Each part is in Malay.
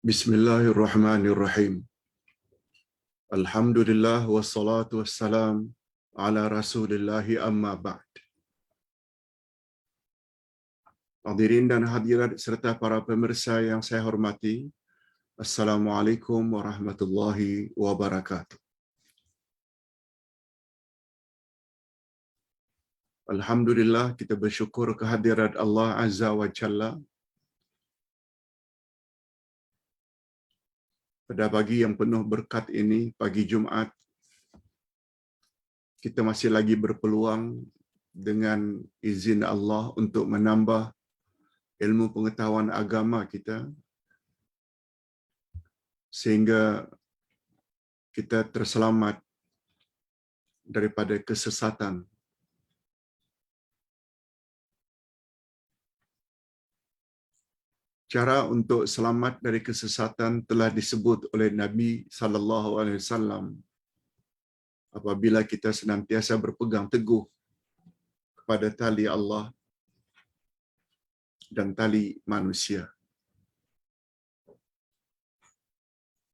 Bismillahirrahmanirrahim. Alhamdulillah wassalatu wassalam ala Rasulillahi amma ba'd. Hadirin dan hadirat serta para pemirsa yang saya hormati, Assalamualaikum warahmatullahi wabarakatuh. Alhamdulillah, kita bersyukur kehadirat Allah Azza wa Jalla pada pagi yang penuh berkat ini, pagi Jumaat. Kita masih lagi berpeluang dengan izin Allah untuk menambah ilmu pengetahuan agama kita, sehingga kita terselamat daripada kesesatan. Cara untuk selamat dari kesesatan telah disebut oleh Nabi sallallahu alaihi wasallam apabila kita senantiasa berpegang teguh kepada tali Allah dan tali manusia.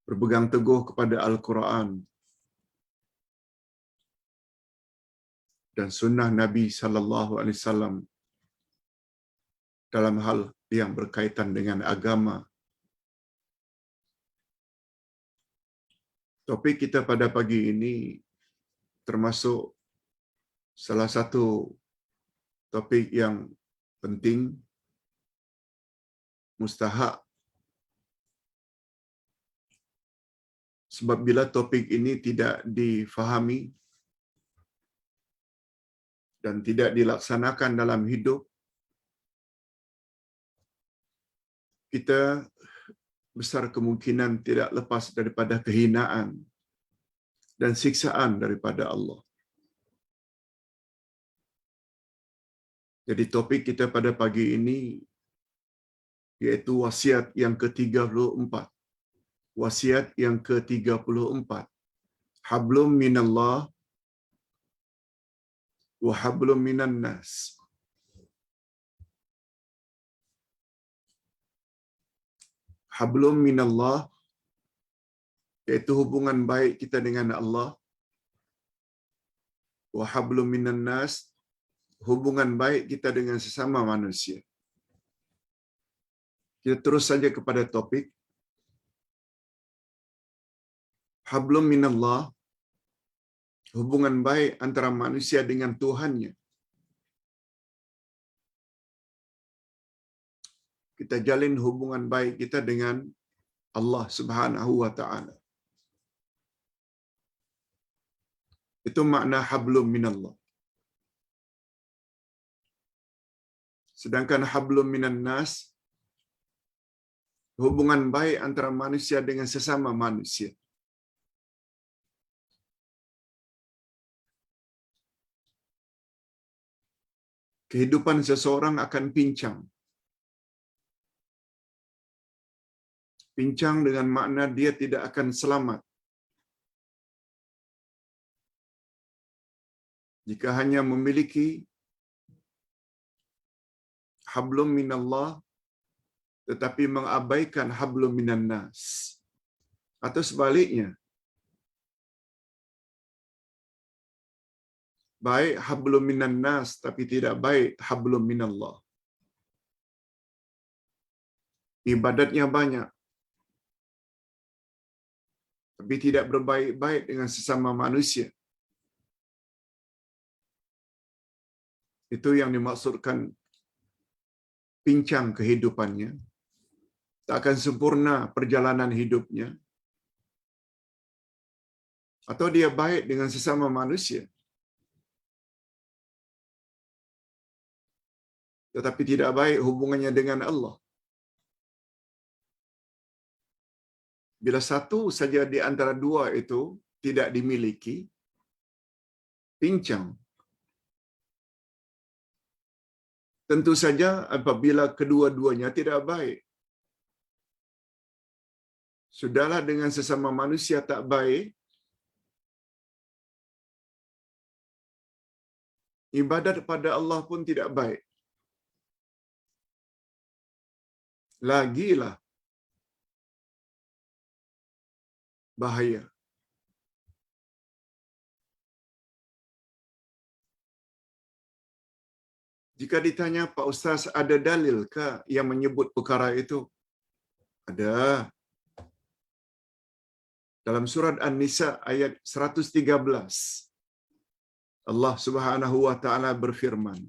Berpegang teguh kepada Al-Quran dan sunnah Nabi sallallahu alaihi wasallam dalam hal yang berkaitan dengan agama. Topik kita pada pagi ini termasuk salah satu topik yang penting, mustahak. Sebab bila topik ini tidak difahami dan tidak dilaksanakan dalam hidup, kita besar kemungkinan tidak lepas daripada kehinaan dan siksaan daripada Allah. Jadi topik kita pada pagi ini iaitu wasiat yang ke-34. Wasiat yang ke-34. Hablum minallah wa hablum minan nas. Hablum minallah iaitu hubungan baik kita dengan Allah. Wa hablum minan nas, hubungan baik kita dengan sesama manusia. Kita terus saja kepada topik. Hablum minallah, hubungan baik antara manusia dengan Tuhannya. Kita jalin hubungan baik kita dengan Allah Subhanahu wa taala. Itu makna hablum minallah. Sedangkan hablum minan nas, hubungan baik antara manusia dengan sesama manusia. Kehidupan seseorang akan pincang. Pincang dengan makna dia tidak akan selamat jika hanya memiliki hablum minallah tetapi mengabaikan hablum minan nas. Atau sebaliknya, baik hablum minan nas tapi tidak baik hablum minallah. Ibadatnya banyak tapi tidak berbaik-baik dengan sesama manusia. Itu yang dimaksudkan pincang kehidupannya. Tak akan sempurna perjalanan hidupnya. Atau dia baik dengan sesama manusia, tetapi tidak baik hubungannya dengan Allah. Bila satu saja di antara dua itu tidak dimiliki, pincang. Tentu saja apabila kedua-duanya tidak baik. Sudahlah dengan sesama manusia tak baik, ibadat pada Allah pun tidak baik. Lagilah bahaya. Jika ditanya, Pak Ustaz, ada dalil ke yang menyebut perkara itu? Ada. Dalam surat An-Nisa ayat 113, Allah Subhanahu wa taala berfirman,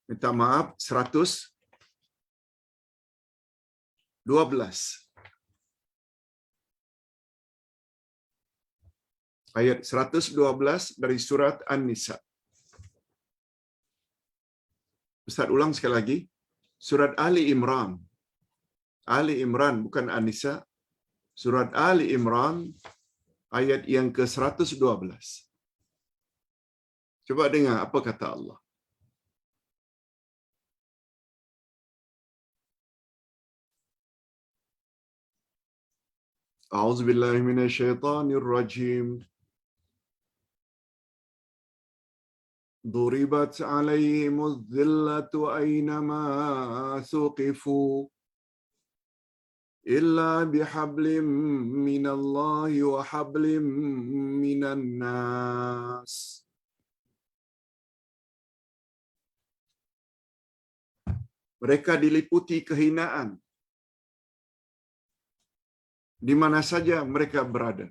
minta maaf, 112. Ayat 112 dari surat An-Nisa. Ustaz ulang sekali lagi. Surat Ali Imran. Ali Imran, bukan An-Nisa. Surat Ali Imran, ayat yang ke-112. Coba dengar apa kata Allah. A'udzubillahi minasyaitonirrajim. ضربت عليهم الذلة أينما ثقفوا إلا بحبل من الله وحبل من الناس. Mereka diliputi kehinaan di mana saja mereka berada.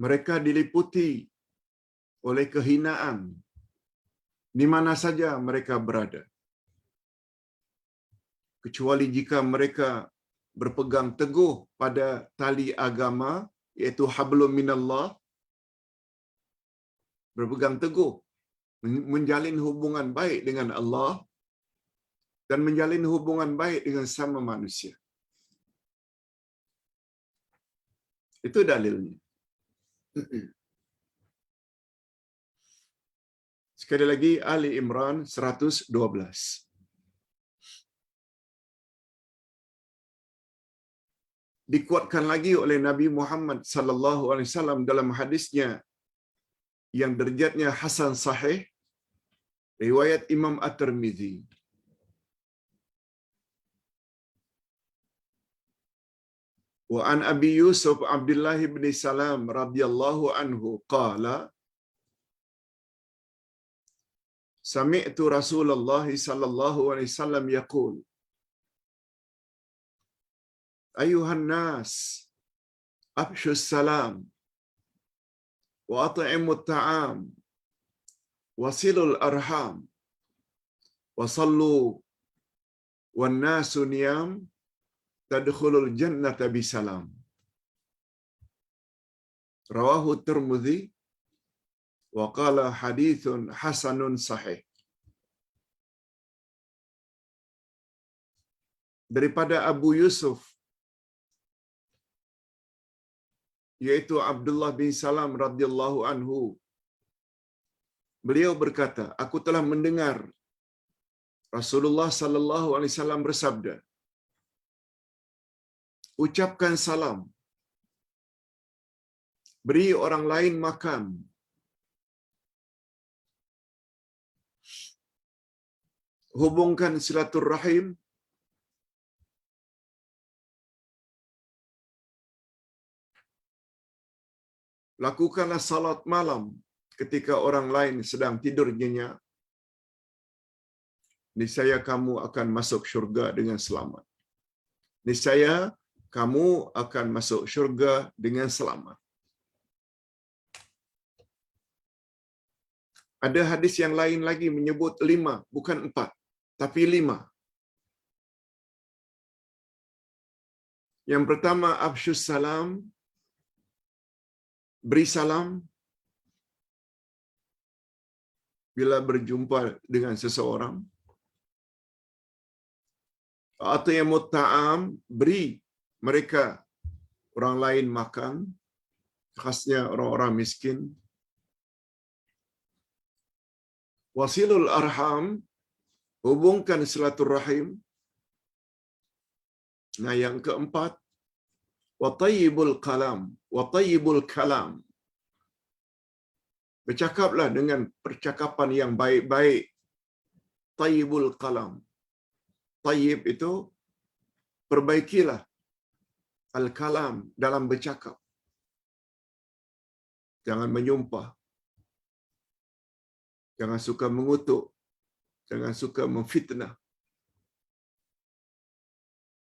Mereka diliputi oleh kehinaan di mana saja mereka berada. Kecuali jika mereka berpegang teguh pada tali agama, iaitu hablum minallah, berpegang teguh, menjalin hubungan baik dengan Allah dan menjalin hubungan baik dengan sama manusia. Itu dalilnya. Sekali lagi, Ali Imran 112. Dikuatkan lagi oleh Nabi Muhammad sallallahu alaihi wasallam dalam hadisnya yang derajatnya hasan sahih, riwayat Imam At-Tirmizi. Wa an Abi Yusuf Abdullah bin Salam radhiyallahu anhu qala sami'tu Rasulullah sallallahu alaihi wasallam yaqul ayuhan nas afshus salam wa at'imut ta'am wasilul arham wa sallu wan nasu niyam tadkhulul jannata bisalam. Rawahu Tirmidzi wa qala haditsun hasanun sahih. Daripada Abu Yusuf, yaitu Abdullah bin Salam radhiyallahu anhu, beliau berkata, aku telah mendengar Rasulullah sallallahu alaihi wasallam bersabda, ucapkan salam, beri orang lain makan, hubungkan silaturrahim, lakukanlah salat malam ketika orang lain sedang tidur nyenyak, niscaya kamu akan masuk syurga dengan selamat. Niscaya kamu akan masuk syurga dengan selamat. Ada hadis yang lain lagi menyebut 5, bukan 4, tapi 5. Yang pertama, afsyus salam, beri salam bila berjumpa dengan seseorang. Atau yang mutta'am, beri mereka orang lain makan, khasnya orang-orang miskin. Wasilul arham, hubungkan silaturrahim. Nah, yang keempat, wa tayyibul kalam. Bercakaplah dengan percakapan yang baik-baik tayyibul kalam. Tayyib itu perbaikilah al-kalam dalam bercakap. Jangan menyumpah. Jangan suka mengutuk. Jangan suka memfitnah.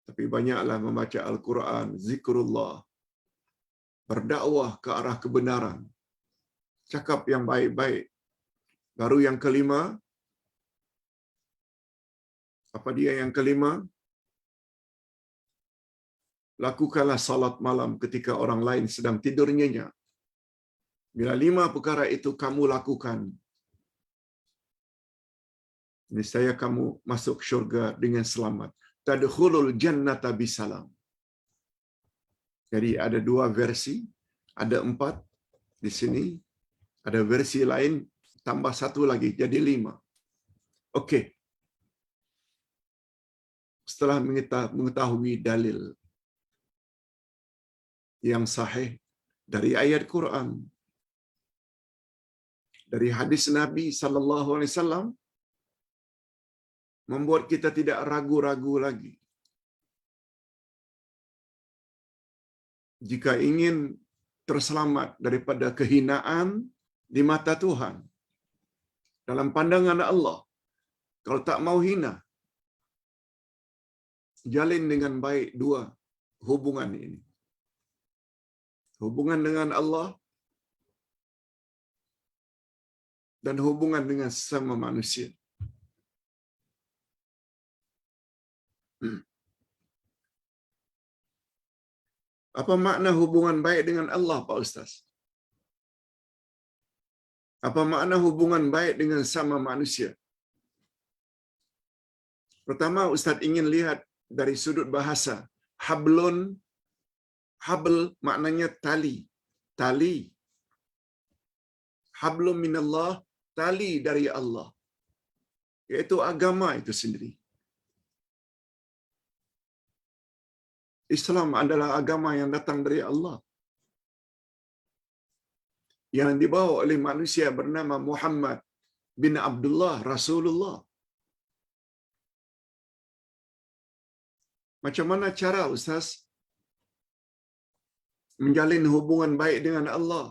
Tapi banyaklah membaca Al-Quran, zikrullah, berdakwah ke arah kebenaran. Cakap yang baik-baik. Baru yang kelima, apa dia yang kelima? Lakukanlah salat malam ketika orang lain sedang tidur nyenyak. Bila 5 perkara itu kamu lakukan, niscaya kamu masuk syurga dengan selamat. Tadkhulul jannata bisalam. Jadi ada 2 versi, ada 4 di sini, ada versi lain tambah 1 lagi jadi 5. Okey. Setelah mengetahui dalil yang sahih dari ayat Quran, dari hadis Nabi sallallahu alaihi wasallam, membuat kita tidak ragu-ragu lagi. Jika ingin terselamat daripada kehinaan di mata Tuhan, dalam pandangan Allah, kalau tak mau hina, jalin dengan baik 2 hubungan ini. Hubungan dengan Allah dan hubungan dengan sesama manusia. Apa makna hubungan baik dengan Allah, Pak Ustaz? Apa makna hubungan baik dengan sama manusia? Pertama, Ustaz ingin lihat dari sudut bahasa. Hablun, habl maknanya tali. Tali. Hablum minallah, tali dari Allah. Iaitu agama itu sendiri. Islam adalah agama yang datang dari Allah, yang dibawa oleh manusia bernama Muhammad bin Abdullah Rasulullah. Macam mana cara Ustaz menjalin hubungan baik dengan Allah?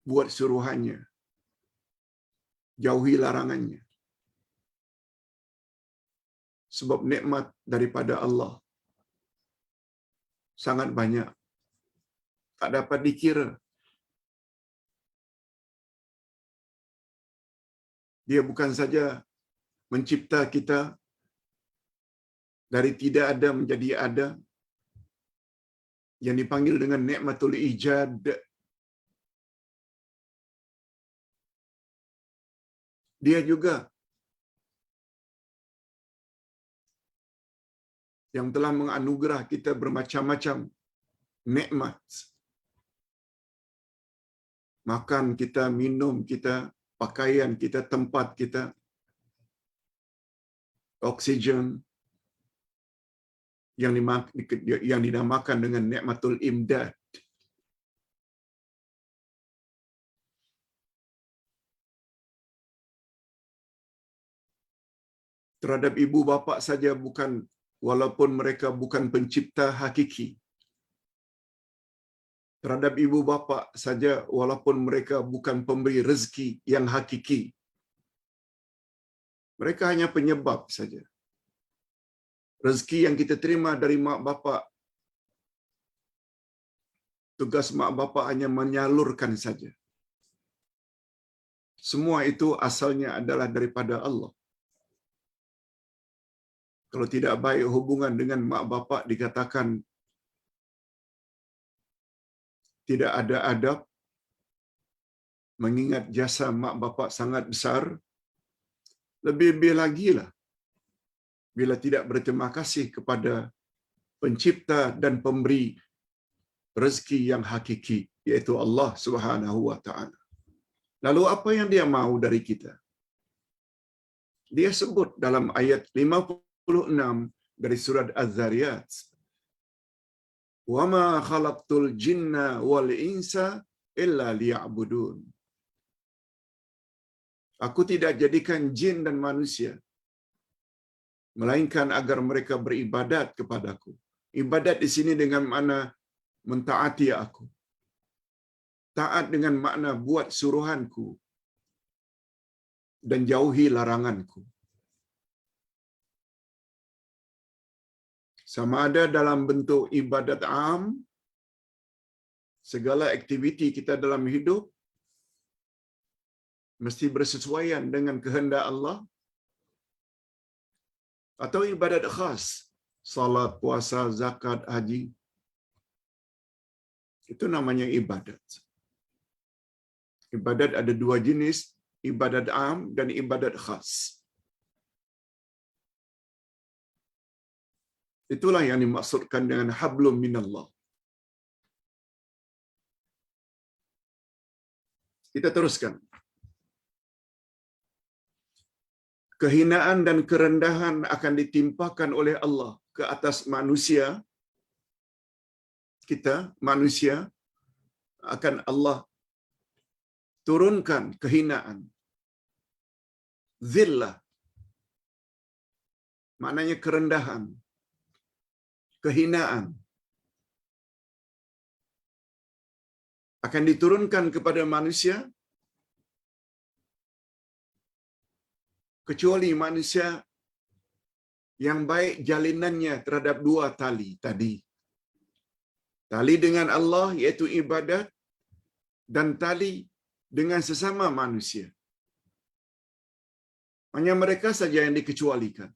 Buat suruhannya, jauhi larangannya. Sebab nikmat daripada Allah sangat banyak, tak dapat dikira. Dia bukan saja mencipta kita dari tidak ada menjadi ada, yang dipanggil dengan nikmatul ijad. Dia juga yang telah menganugerah kita bermacam-macam nikmat. Makan kita, minum kita, pakaian kita, tempat kita, oksigen, yang dinamakan dengan nikmatul imdad. Terhadap ibu bapa saja, bukan, walaupun mereka bukan pencipta hakiki. Terhadap ibu bapa saja, walaupun mereka bukan pemberi rezeki yang hakiki. Mereka hanya penyebab saja. Rezeki yang kita terima dari mak bapa, tugas mak bapa hanya menyalurkan saja. Semua itu asalnya adalah daripada Allah. Kalau tidak baik hubungan dengan mak bapa, dikatakan tidak ada adab, mengingat jasa mak bapa sangat besar. Lebih-lebih lagi lah bila tidak berterima kasih kepada pencipta dan pemberi rezeki yang hakiki, yaitu Allah Subhanahu wa taala. Lalu apa yang dia mahu dari kita? Dia sebut dalam ayat 56 dari surat Az-Zariyat, "Wa ma khalaqtul jinna wal insa illa liya'budun." Aku tidak jadikan jin dan manusia, melainkan agar mereka beribadat kepadaku. Ibadat di sini dengan makna mentaati aku. Taat dengan makna buat suruhanku dan jauhi laranganku. Sama ada dalam bentuk ibadat am, segala aktiviti kita dalam hidup mesti bersesuaian dengan kehendak Allah, atau ibadat khas, salat, puasa, zakat, haji. Itu namanya ibadat. Ibadat ada dua jenis, ibadat am dan ibadat khas. Itulah yang dimaksudkan dengan hablum minallah. Kita teruskan. Kehinaan dan kerendahan akan ditimpakan oleh Allah ke atas manusia. Kita, manusia, akan Allah turunkan kehinaan. Zillah. Maknanya kerendahan. Kehinaan. Akan diturunkan kepada manusia kecuali manusia yang baik jalinannya terhadap dua tali tadi. Tali dengan Allah iaitu ibadat, dan tali dengan sesama manusia. Hanya mereka saja yang dikecualikan.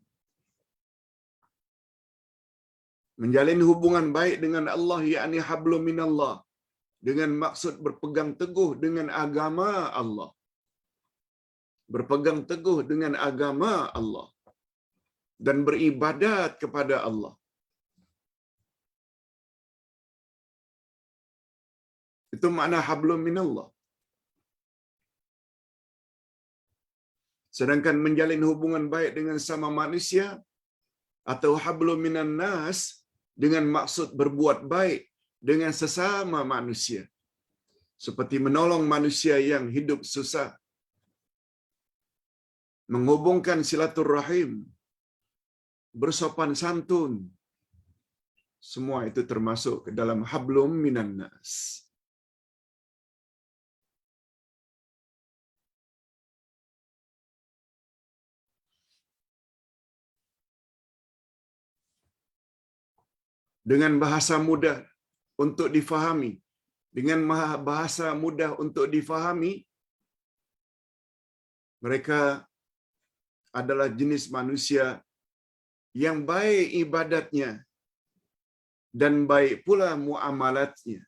Menjalin hubungan baik dengan Allah, yakni hablum minallah, dengan maksud berpegang teguh dengan agama Allah. Berpegang teguh dengan agama Allah dan beribadat kepada Allah. Itu makna hablum minallah. Sedangkan menjalin hubungan baik dengan sama manusia atau hablum minan nas dengan maksud berbuat baik dengan sesama manusia, seperti menolong manusia yang hidup susah, menghubungkan silaturrahim, bersopan santun, semua itu termasuk ke dalam hablum minan nas. Dengan bahasa mudah untuk difahami, dengan bahasa mudah untuk difahami, mereka adalah jenis manusia yang baik ibadatnya dan baik pula muamalatnya.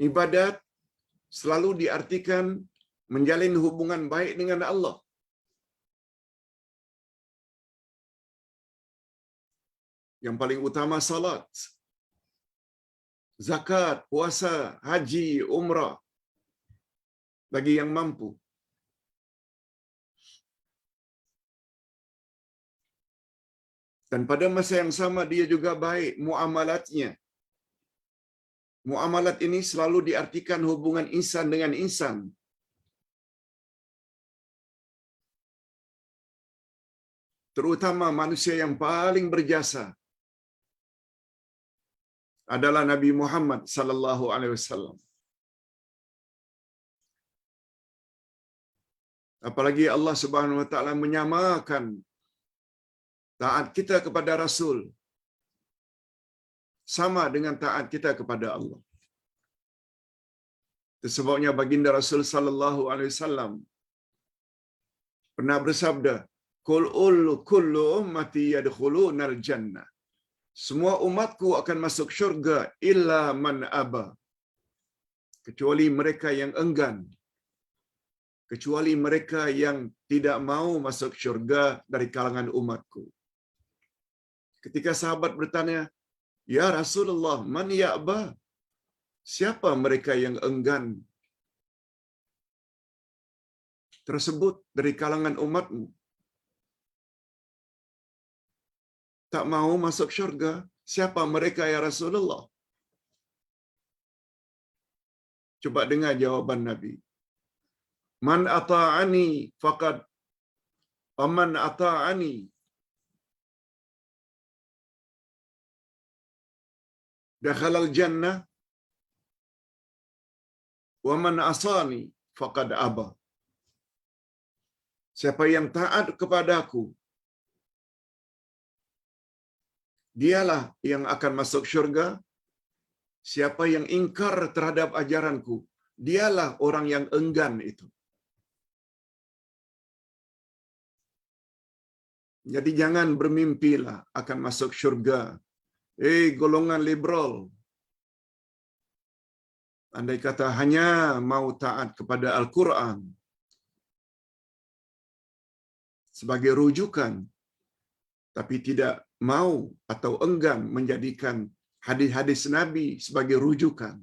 Ibadat selalu diartikan menjalin hubungan baik dengan Allah. Yang paling utama salat, zakat, puasa, haji, umrah bagi yang mampu. Dan pada masa yang sama dia juga baik muamalatnya. Muamalat ini selalu diartikan hubungan insan dengan insan. Terutama manusia yang paling berjasa adalah Nabi Muhammad sallallahu alaihi wasallam. Apalagi Allah Subhanahu wa taala menyamakan taat kita kepada Rasul sama dengan taat kita kepada Allah. Itu sebabnya baginda Rasul sallallahu alaihi wasallam pernah bersabda, kullu ummati yadkhulunal jannah. Semua umatku akan masuk syurga illa man aba. Kecuali mereka yang enggan. Kecuali mereka yang tidak mau masuk syurga dari kalangan umatku. Ketika sahabat bertanya, "Ya Rasulullah, man ya'ba?" Siapa mereka yang enggan tersebut dari kalangan umatmu? Tak mau masuk syurga. Siapa mereka ya Rasulullah? Coba dengar jawaban Nabi. Man ata'ani faqad man ata'ani dakhala al-jannah wa man asani faqad aba. Siapa yang taat kepadaku, dialah yang akan masuk syurga. Siapa yang ingkar terhadap ajaranku, dialah orang yang enggan itu. Jadi jangan bermimpilah akan masuk syurga. Golongan liberal, andai kata hanya mau taat kepada Al-Quran sebagai rujukan, tapi tidak mau atau enggan menjadikan hadis-hadis Nabi sebagai rujukan.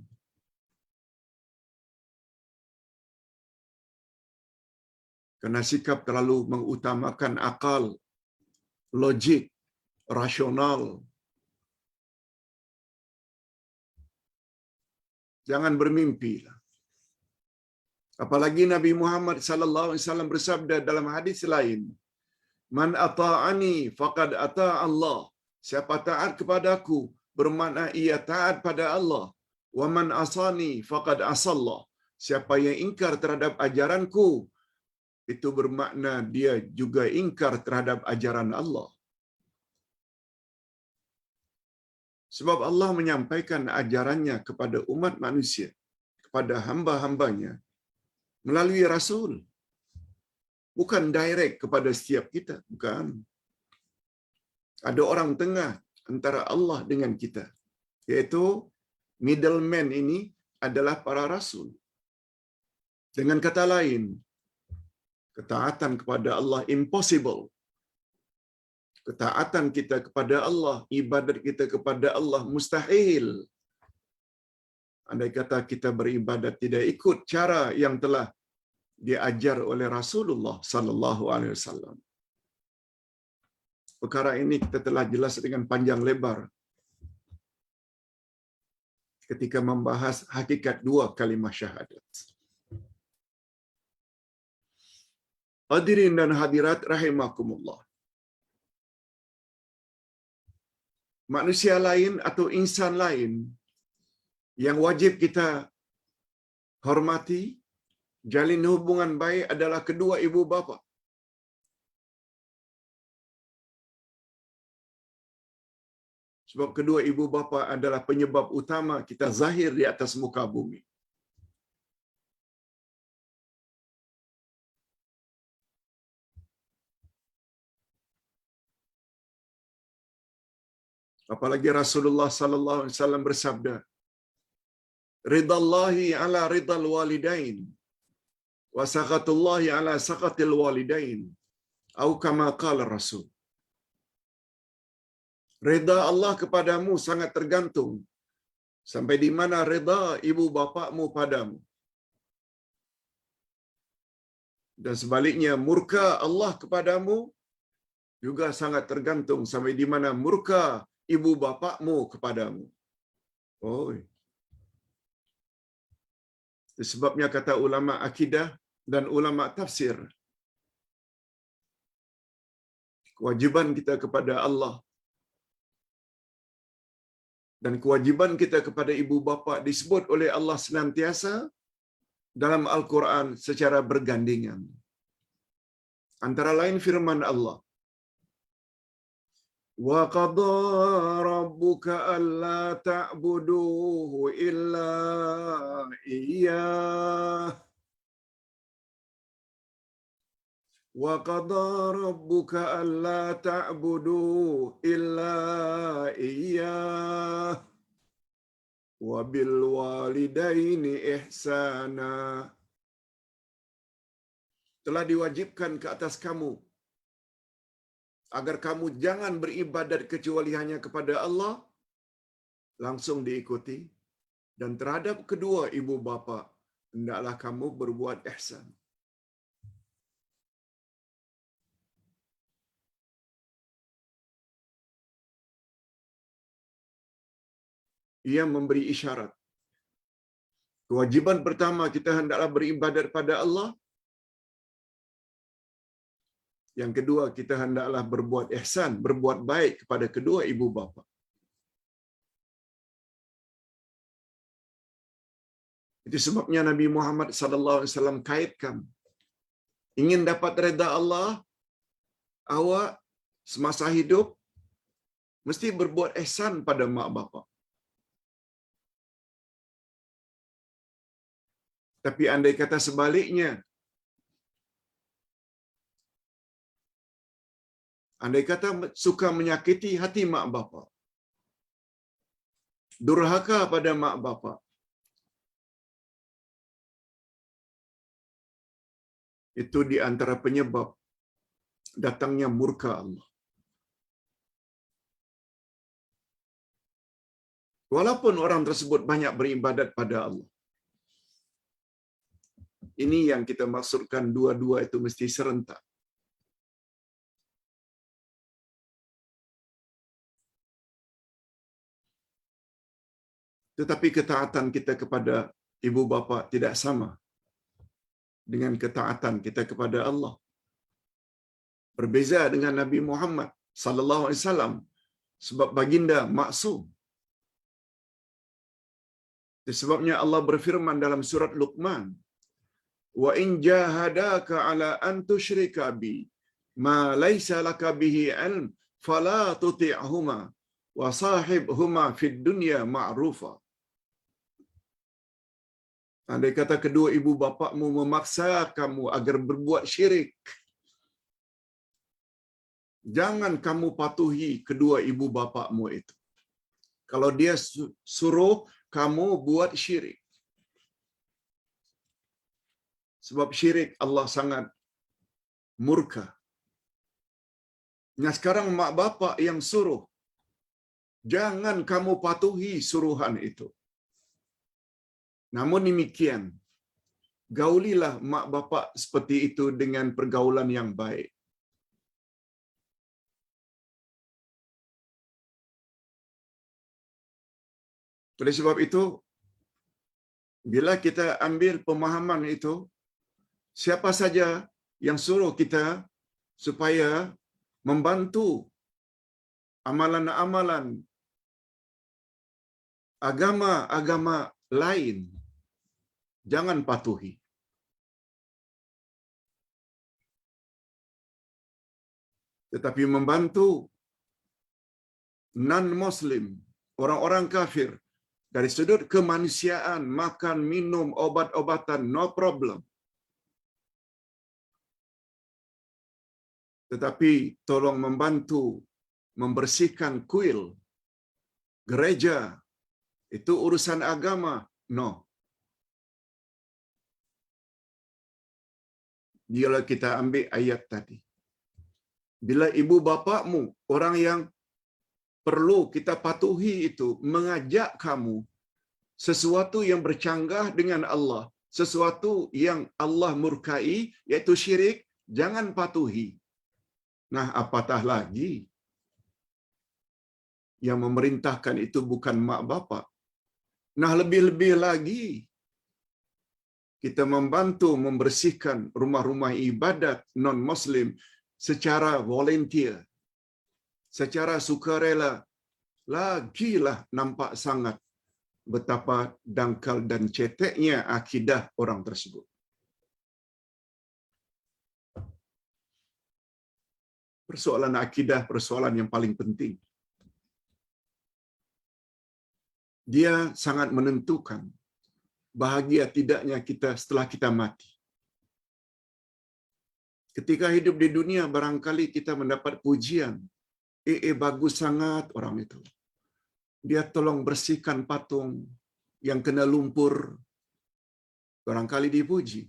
Karena sikap terlalu mengutamakan akal, logik, rasional. Jangan bermimpilah. Apalagi Nabi Muhammad sallallahu alaihi wasallam bersabda dalam hadis lain, "Man ata'ani faqad ata' Allah." Siapa taat kepadaku bermakna ia taat pada Allah. "Wa man asani faqad asallah." Siapa yang ingkar terhadap ajaranku, itu bermakna dia juga ingkar terhadap ajaran Allah. Sebab Allah menyampaikan ajarannya kepada umat manusia, kepada hamba-hambanya, melalui Rasul. Bukan direct kepada setiap kita, bukan. Ada orang tengah antara Allah dengan kita, yaitu middleman ini adalah para Rasul. Dengan kata lain, ketaatan kepada Allah impossible. Ketaatan kita kepada Allah, ibadat kita kepada Allah mustahil. Andai kata kita beribadat tidak ikut cara yang telah diajar oleh Rasulullah sallallahu alaihi wasallam. Perkara ini kita telah jelas dengan panjang lebar ketika membahas hakikat dua kalimah syahadat. Hadirin dan hadirat rahimakumullah. Manusia lain atau insan lain yang wajib kita hormati, jalin hubungan baik adalah kedua ibu bapa. Sebab kedua ibu bapa adalah penyebab utama kita zahir di atas muka bumi. Apalagi Rasulullah sallallahu alaihi wasallam bersabda, "Ridallahi ala ridal walidain wa sakhatullahi ala sakhatil walidain." Atau kama qala Rasul. Rida Allah kepadamu sangat tergantung sampai di mana rida ibu bapakmu padamu. Dan sebaliknya, murka Allah kepadamu juga sangat tergantung sampai di mana murka ibu bapakmu kepadamu. Oh. Sebabnya kata ulama akidah dan ulama tafsir, kewajiban kita kepada Allah dan kewajiban kita kepada ibu bapa disebut oleh Allah senantiasa dalam Al-Quran secara bergandengan. Antara lain firman Allah, "Wa qadha rabbuka alla ta'buduhu illa iyyah." Wa qadha rabbuka alla ta'buduhu illa iyyah wa bil walidaini ihsana. Telah diwajibkan ke atas kamu agar kamu jangan beribadat kecuali hanya kepada Allah, langsung diikuti, dan terhadap kedua ibu bapa hendaklah kamu berbuat ihsan. Ia memberi isyarat. Kewajiban pertama kita hendaklah beribadat pada Allah, Yang kedua, kita hendaklah berbuat ihsan, berbuat baik kepada kedua ibu bapa. Itu sebabnya Nabi Muhammad sallallahu alaihi wasallam kaitkan, ingin dapat redha Allah, awak semasa hidup mesti berbuat ihsan pada mak bapa. Tapi andai kata sebaliknya, andai kata suka menyakiti hati mak bapa, durhaka pada mak bapa, itu di antara penyebab datangnya murka Allah. Walaupun orang tersebut banyak beribadat pada Allah. Ini yang kita maksudkan, dua-dua itu mesti serentak. Tetapi ketaatan kita kepada ibu bapa tidak sama dengan ketaatan kita kepada Allah. Berbeza dengan Nabi Muhammad sallallahu alaihi wasallam, sebab baginda maksum. Sebabnya Allah berfirman dalam surat Luqman, "Wa in jahadaka ala an tusyrika bi ma laysa laka bihi ilm fala tuti'huma wa sahibhuma fid dunya ma'rufa." Andai kata kedua ibu bapakmu memaksa kamu agar berbuat syirik, jangan kamu patuhi kedua ibu bapakmu itu. Kalau dia suruh kamu buat syirik. Sebab syirik Allah sangat murka. Nah sekarang mak bapak yang suruh, jangan kamu patuhi suruhan itu. Namun demikian, gaulilah mak bapak seperti itu dengan pergaulan yang baik. Oleh sebab itu, bila kita ambil pemahaman itu, siapa saja yang suruh kita supaya membantu amalan-amalan agama-agama lain, jangan patuhi. Tetapi membantu non-Muslim, orang-orang kafir, dari sudut kemanusiaan, makan, minum, obat-obatan, no problem. Tetapi tolong membantu membersihkan kuil, gereja, itu urusan agama, no. Bila kita ambil ayat tadi, bila ibu bapakmu, orang yang perlu kita patuhi itu, mengajak kamu sesuatu yang bercanggah dengan Allah, sesuatu yang Allah murkai, yaitu syirik, jangan patuhi. Nah, apatah lagi yang memerintahkan itu bukan mak bapak. Nah, lebih-lebih lagi kita membantu membersihkan rumah-rumah ibadat non-Muslim secara volunteer, secara sukarela, lagilah nampak sangat betapa dangkal dan ceteknya akidah orang tersebut. Persoalan akidah, persoalan yang paling penting. Dia sangat menentukan bahagia tidaknya kita setelah kita mati. Ketika hidup di dunia, barangkali kita mendapat pujian. Bagus sangat orang itu. Dia tolong bersihkan patung yang kena lumpur. Barangkali dipuji.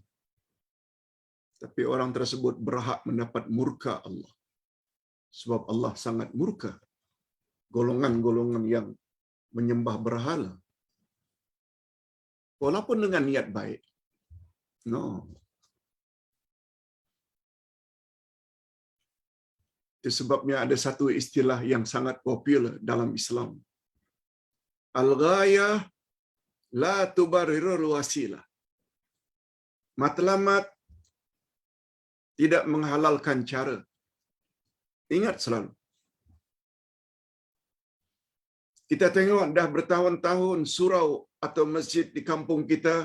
Tapi orang tersebut berhak mendapat murka Allah. Sebab Allah sangat murka golongan-golongan yang menyembah berhala. Walaupun dengan niat baik. No. Itu sebabnya ada satu istilah yang sangat popular dalam Islam. Al-ghayah la tubarirul wasilah. Matlamat tidak menghalalkan cara, Ingat selalu. Kita tengok dah bertahun-tahun surau atau masjid di kampung kita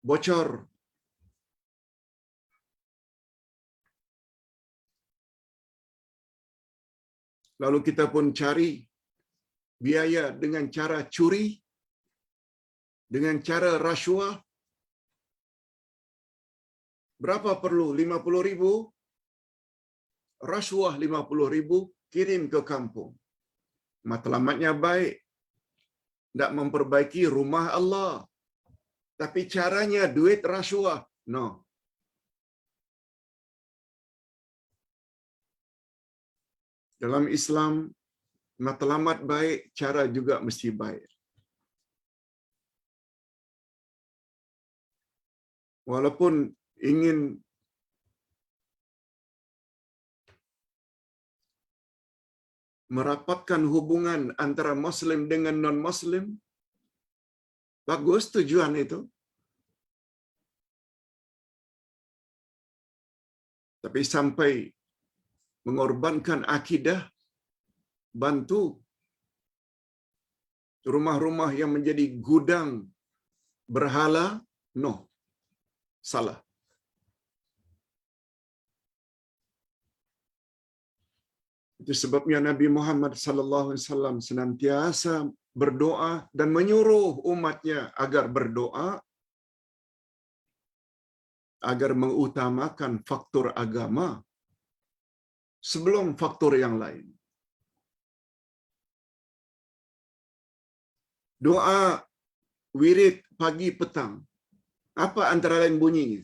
bocor. Lalu kita pun cari biaya dengan cara curi, dengan cara rasuah. Berapa perlu? 50,000? Rasuah 50,000, kirim ke kampung. Matlamatnya baik, tak memperbaiki rumah Allah. Tapi caranya duit rasuah. No. Dalam Islam, matlamat baik, cara juga mesti baik. Walaupun ingin merapatkan hubungan antara Muslim dengan non-Muslim, bagus tujuan itu. Tapi sampai mengorbankan akidah, bantu rumah-rumah yang menjadi gudang berhala, no, salah. Itu sebabnya Nabi Muhammad sallallahu alaihi wasallam senantiasa berdoa dan menyuruh umatnya agar berdoa agar mengutamakan faktor agama sebelum faktor yang lain. Doa wirid pagi petang. Apa antara lain bunyinya?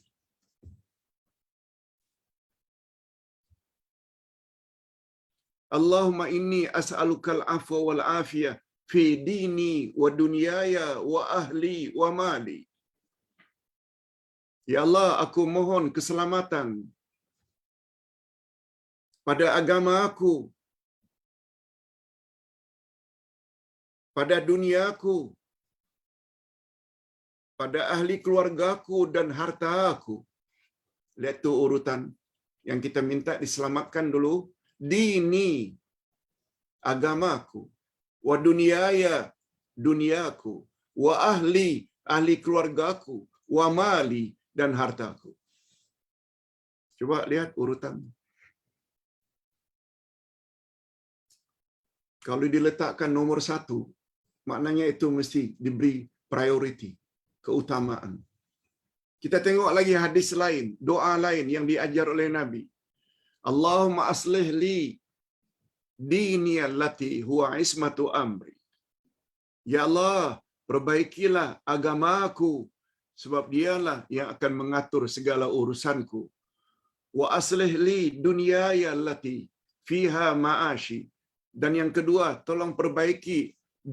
Allahumma inni as'alukal afwa wal afiyah fi dini wa dunyaya wa ahli wa mali. Ya Allah, aku mohon keselamatan pada agama aku, pada duniaku, pada ahli keluargaku dan harta aku. Lihat tu urutan yang kita minta diselamatkan dulu. Dini, agamaku, wa dunyaya, duniaku, wa ahli, ahli keluargaku, wa mali, dan hartaku. Coba lihat urutan. Kalau diletakkan nomor 1, maknanya itu mesti diberi priority, keutamaan. Kita tengok lagi hadis lain, doa lain yang diajar oleh Nabi. Allahumma aslih li dini allati huwa ismatu amri. Ya Allah, perbaikilah agamaku sebab dialah yang akan mengatur segala urusanku. Wa aslih li dunyaya allati fiha ma'ashi. Dan yang kedua, tolong perbaiki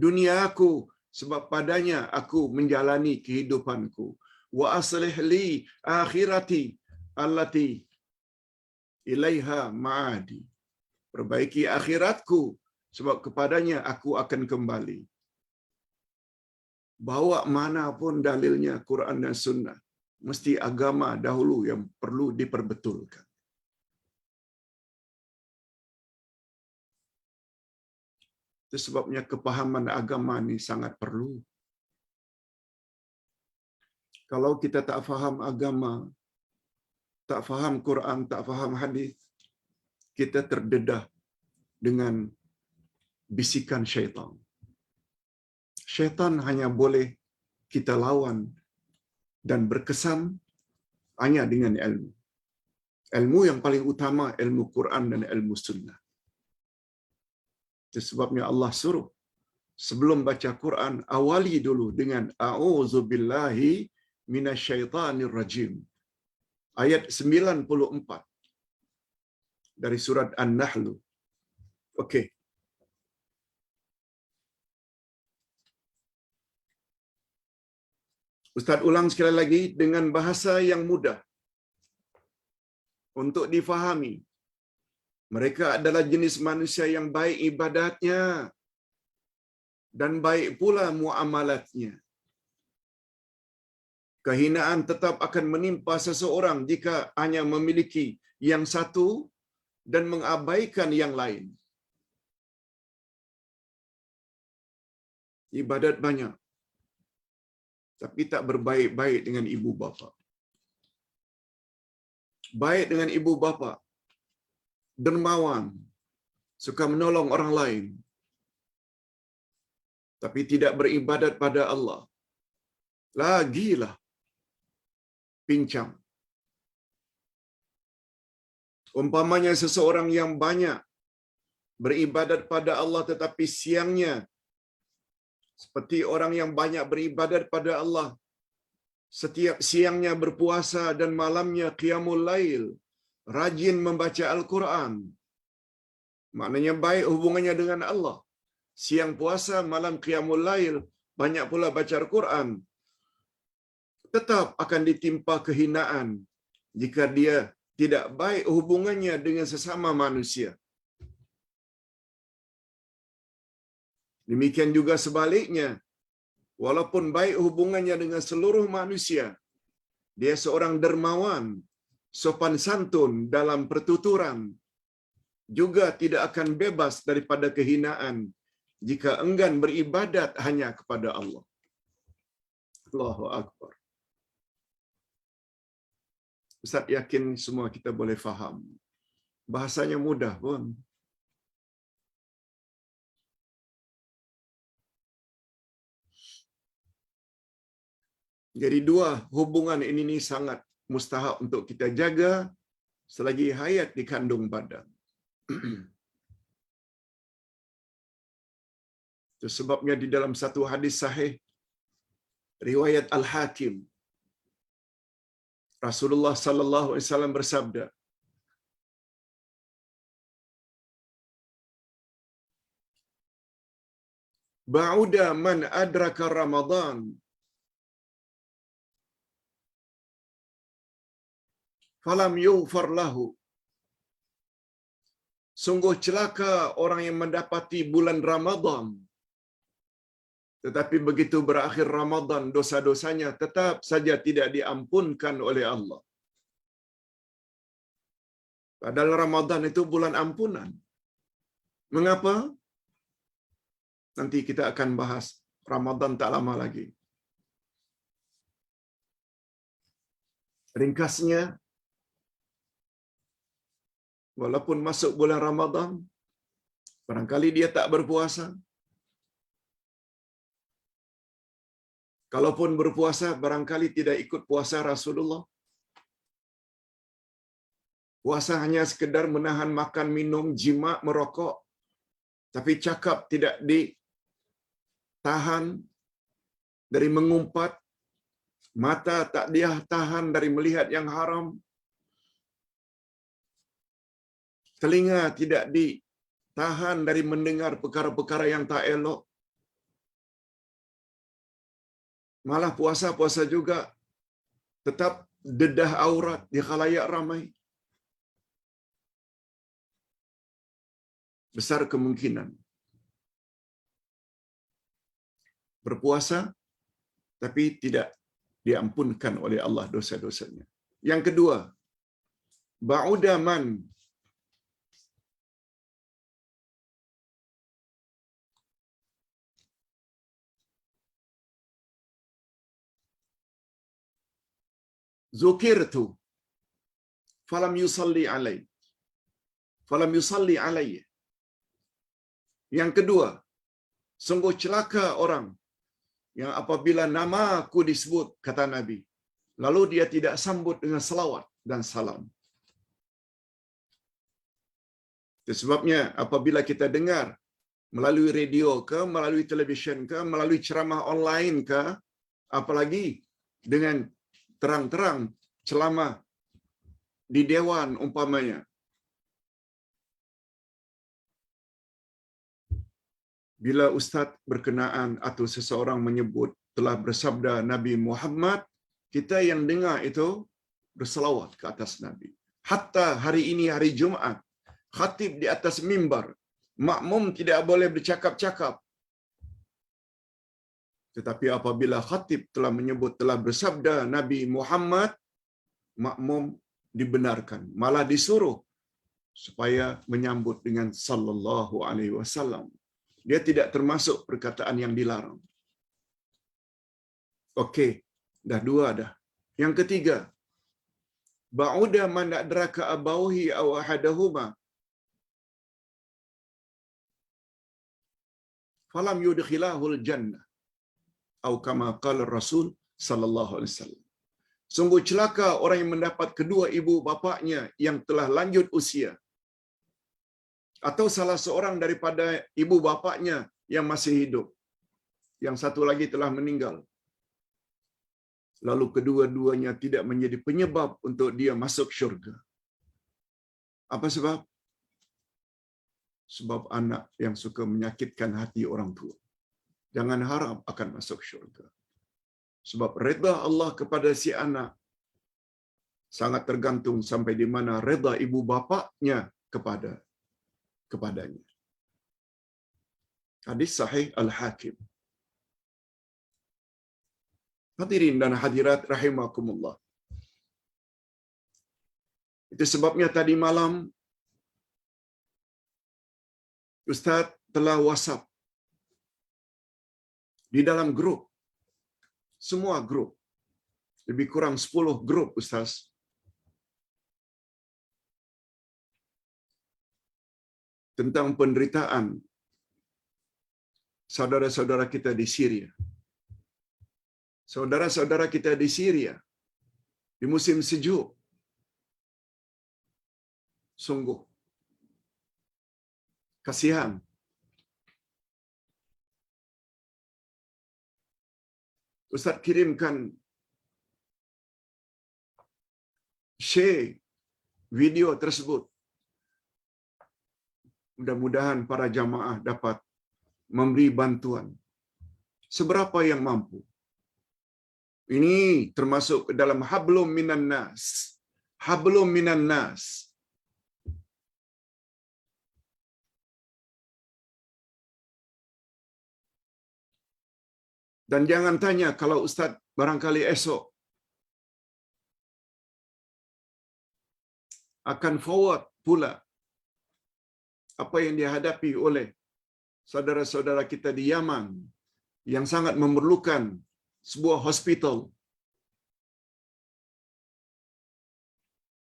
duniaku sebab padanya aku menjalani kehidupanku. Wa aslih li akhirati allati ilaiha ma'adi. Perbaiki akhiratku sebab kepadanya aku akan kembali. Bawa mana pun dalilnya Quran dan Sunnah, mesti agama dahulu yang perlu diperbetulkan. Itu sebabnya kepahaman agama ini sangat perlu. Kalau kita tak faham agama, tak faham Quran, tak faham hadis, kita terdedah dengan bisikan syaitan. Syaitan hanya boleh kita lawan dan berkesan hanya dengan ilmu. Ilmu yang paling utama, ilmu Quran dan ilmu Sunnah. Itu sebabnya Allah suruh sebelum baca Quran, awali dulu dengan a'udzubillahi minasyaitanir rajim. Ayat 94 dari surat An-Nahl. Okey. Ustaz ulang sekali lagi dengan bahasa yang mudah untuk difahami. Mereka adalah jenis manusia yang baik ibadatnya dan baik pula muamalatnya. Kehinaan tetap akan menimpa seseorang jika hanya memiliki yang satu dan mengabaikan yang lain. Ibadat banyak, tapi tak berbaik-baik dengan ibu bapa. Baik dengan ibu bapa, dermawan, suka menolong orang lain, tapi tidak beribadat pada Allah, lagilah pincang. Umpamanya seseorang yang banyak beribadat pada Allah tetapi siangnya seperti orang yang banyak beribadat pada Allah, setiap siangnya berpuasa dan malamnya qiyamul lail, rajin membaca Al-Quran. Maknanya baik hubungannya dengan Allah. Siang puasa, malam qiyamul lail, banyak pula baca Al-Quran. Tetap akan ditimpa kehinaan jika dia tidak baik hubungannya dengan sesama manusia. Demikian juga sebaliknya, walaupun baik hubungannya dengan seluruh manusia, dia seorang dermawan, sopan santun dalam pertuturan, juga tidak akan bebas daripada kehinaan jika enggan beribadat hanya kepada Allah. Allahu Akbar. Ustaz yakin semua kita boleh faham. Bahasanya mudah pun. Jadi dua hubungan ini sangat mustahak untuk kita jaga selagi hayat di kandung badan. Itu sebabnya di dalam satu hadis sahih riwayat Al-Hakim, Rasulullah sallallahu alaihi wasallam bersabda, "Ba'uda man adraka Ramadan falam yughfar lahu." Sungguh celaka orang yang mendapati bulan Ramadan, tetapi begitu berakhir Ramadan, dosa-dosanya tetap saja tidak diampunkan oleh Allah. Padahal Ramadan itu bulan ampunan. Mengapa? Nanti kita akan bahas. Ramadan tak lama lagi. Ringkasnya, walaupun masuk bulan Ramadan, barangkali dia tak berpuasa. Kalaupun berpuasa, barangkali tidak ikut puasa Rasulullah. Puasa hanya sekedar menahan makan, minum, jima, merokok. Tapi cakap tidak ditahan dari mengumpat. Mata tak dia tahan dari melihat yang haram. Telinga tidak ditahan dari mendengar perkara-perkara yang tak elok. Malah puasa-puasa juga tetap dedah aurat di khalayak ramai. Besar kemungkinan berpuasa tapi tidak diampunkan oleh Allah dosa-dosanya. Yang kedua, ba'uda man zukirtu falam yusalli alai. Falam yusalli alai. Yang kedua, sungguh celaka orang yang apabila nama aku disebut, kata Nabi, lalu dia tidak sambut dengan selawat dan salam. Itu sebabnya apabila kita dengar melalui radio ke, melalui televisyen ke, melalui ceramah online ke, apalagi dengan terang-terang ceramah di dewan umpamanya, bila ustaz berkenaan atau seseorang menyebut telah bersabda Nabi Muhammad, kita yang dengar itu berselawat ke atas Nabi. Hatta hari ini hari Jumaat, khatib di atas mimbar, makmum tidak boleh bercakap-cakap. Tetapi apabila khatib telah menyebut telah bersabda Nabi Muhammad, makmum dibenarkan, malah disuruh supaya menyambut dengan sallallahu alaihi wasallam. Dia tidak termasuk perkataan yang dilarang. Okey, dah dua dah. Yang ketiga, ba'uda man adraka abawhi aw ahadahuma falam yudkhilahul jannah atau kama qala Rasul sallallahu alaihi wasallam. Sungguh celaka orang yang mendapat kedua ibu bapaknya yang telah lanjut usia, atau salah seorang daripada ibu bapaknya yang masih hidup, yang satu lagi telah meninggal, lalu kedua-duanya tidak menjadi penyebab untuk dia masuk syurga. Apa sebab? Sebab anak yang suka menyakitkan hati orang tua. Jangan harap akan masuk syurga. Sebab redha Allah kepada si anak sangat tergantung sampai di mana redha ibu bapaknya kepadanya. Hadis sahih Al-Hakim. Hadirin dan hadirat rahimakumullah. Itu sebabnya tadi malam Ustaz telah WhatsApp di dalam grup, semua grup, lebih kurang 10 grup Ustaz, tentang penderitaan saudara-saudara kita di Syria. Saudara-saudara kita di Syria di musim sejuk. Sungguh kasihan. Ustaz kirimkan share video tersebut. Mudah-mudahan para jamaah dapat memberi bantuan seberapa yang mampu. Ini termasuk dalam hablum minan nas. Hablum minan nas. Dan jangan tanya kalau Ustaz barangkali esok akan forward pula apa yang dihadapi oleh saudara-saudara kita di Yaman yang sangat memerlukan sebuah hospital.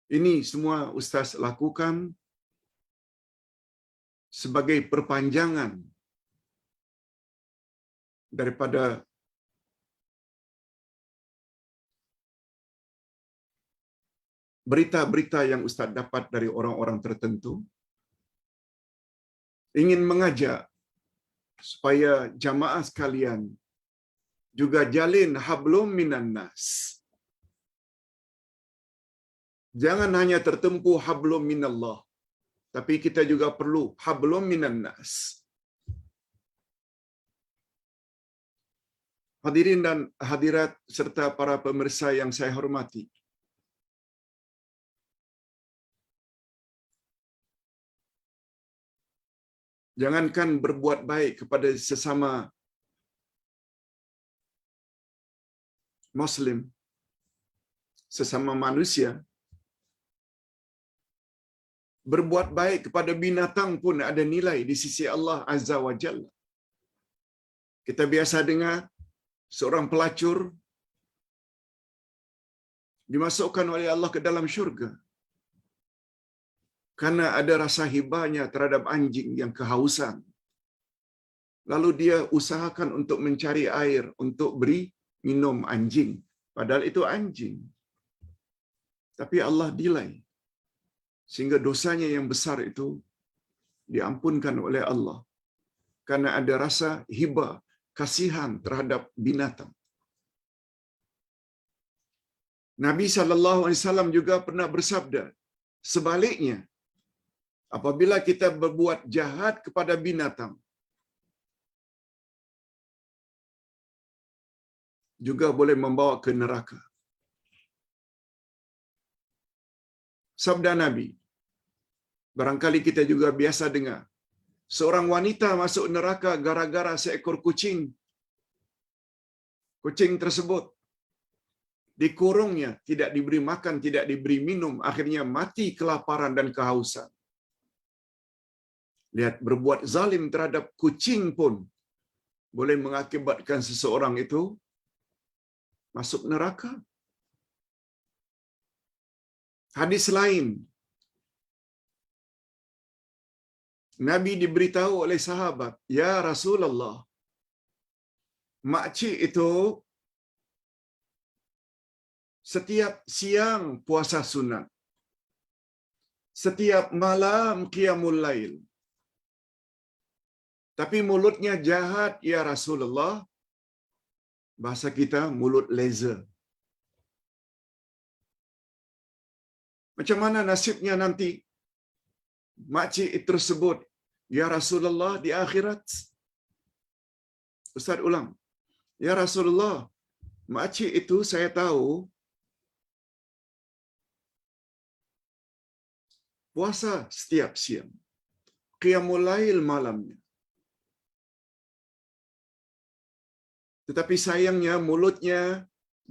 Ini semua Ustaz lakukan sebagai perpanjangan daripada berita-berita yang Ustaz dapat dari orang-orang tertentu, ingin mengajak supaya jamaah sekalian juga jalin hablum minan nas. Jangan hanya tertempu hablum minallah, tapi kita juga perlu hablum minan nas. Hadirin dan hadirat serta para pemirsa yang saya hormati. Jangankan berbuat baik kepada sesama Muslim, sesama manusia, berbuat baik kepada binatang pun ada nilai di sisi Allah Azza wa Jalla. Kita biasa dengar seorang pelacur dimasukkan oleh Allah ke dalam syurga karena ada rasa hibahnya terhadap anjing yang kehausan. Lalu dia usahakan untuk mencari air untuk beri minum anjing, padahal itu anjing. Tapi Allah nilai sehingga dosanya yang besar itu diampunkan oleh Allah karena ada rasa hibah, kasihan terhadap binatang. Nabi SAW juga pernah bersabda, sebaliknya, apabila kita berbuat jahat kepada binatang, juga boleh membawa ke neraka. Sabda Nabi, barangkali kita juga biasa dengar, seorang wanita masuk neraka gara-gara seekor kucing. Kucing tersebut dikurungnya, tidak diberi makan, tidak diberi minum, akhirnya mati kelaparan dan kehausan. Lihat, berbuat zalim terhadap kucing pun boleh mengakibatkan seseorang itu masuk neraka. Hadis lain, Nabi diberitahu oleh sahabat, "Ya Rasulullah, makcik itu setiap siang puasa sunat, setiap malam qiyamul lail. Tapi mulutnya jahat, ya Rasulullah." Bahasa kita, mulut laser. Macam mana nasibnya nanti makcik tersebut, ya Rasulullah, di akhirat? Ustaz ulang. Ya Rasulullah, makcik itu saya tahu puasa setiap siang, qiyamul lail malamnya. Tetapi sayangnya mulutnya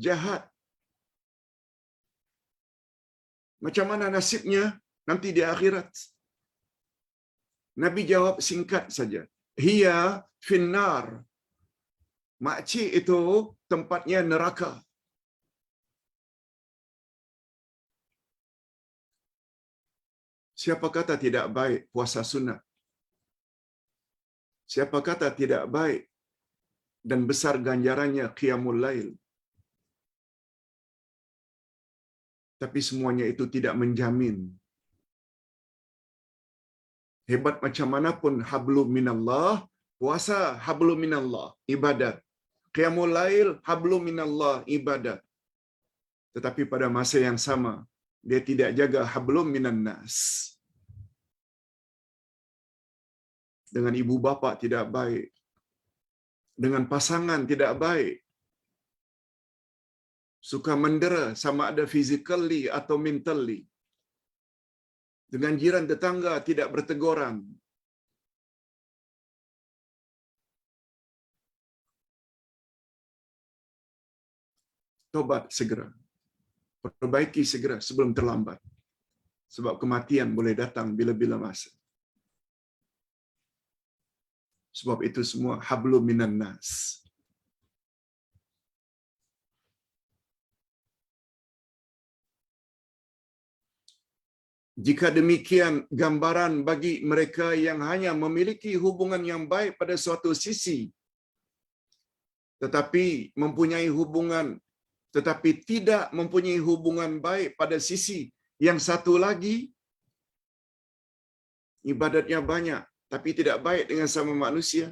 jahat. Macam mana nasibnya nanti di akhirat? Nabi jawab singkat saja. Hiya finnar. Makcik itu tempatnya neraka. Siapa kata tidak baik puasa sunat? Siapa kata tidak baik dan besar ganjarannya qiyamul lail? Tapi semuanya itu tidak menjamin. Hebat macam manapun hablum minallah, puasa hablum minallah, ibadat. Qiyamul lail hablum minallah, ibadat. Tetapi pada masa yang sama, dia tidak jaga hablum minan nas. Dengan ibu bapa tidak baik. Dengan pasangan tidak baik. Suka mendera sama ada physically atau mentally. Dengan jiran tetangga tidak berteguran. Tobat segera. Perbaiki segera sebelum terlambat. Sebab kematian boleh datang bila-bila masa. Sebab itu semua hablum minan nas. Jika demikian gambaran bagi mereka yang hanya memiliki hubungan yang baik pada suatu sisi, tetapi tidak mempunyai hubungan baik pada sisi yang satu lagi, ibadatnya banyak tapi tidak baik dengan sama manusia.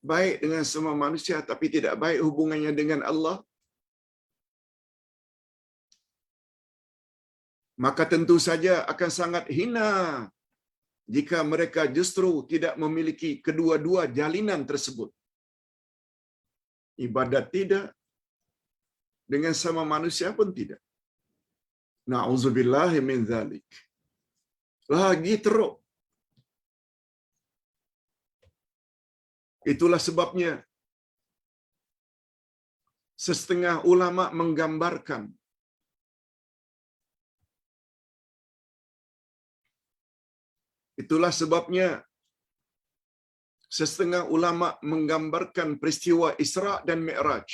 Baik dengan sama manusia tapi tidak baik hubungannya dengan Allah. Maka tentu saja akan sangat hina jika mereka justru tidak memiliki kedua-dua jalinan tersebut. Ibadat tidak, dengan sama manusia pun tidak. Na'udzubillahi min dzalik. Lagi teruk. Itulah sebabnya setengah ulama menggambarkan setengah ulama menggambarkan peristiwa Isra dan Mi'raj.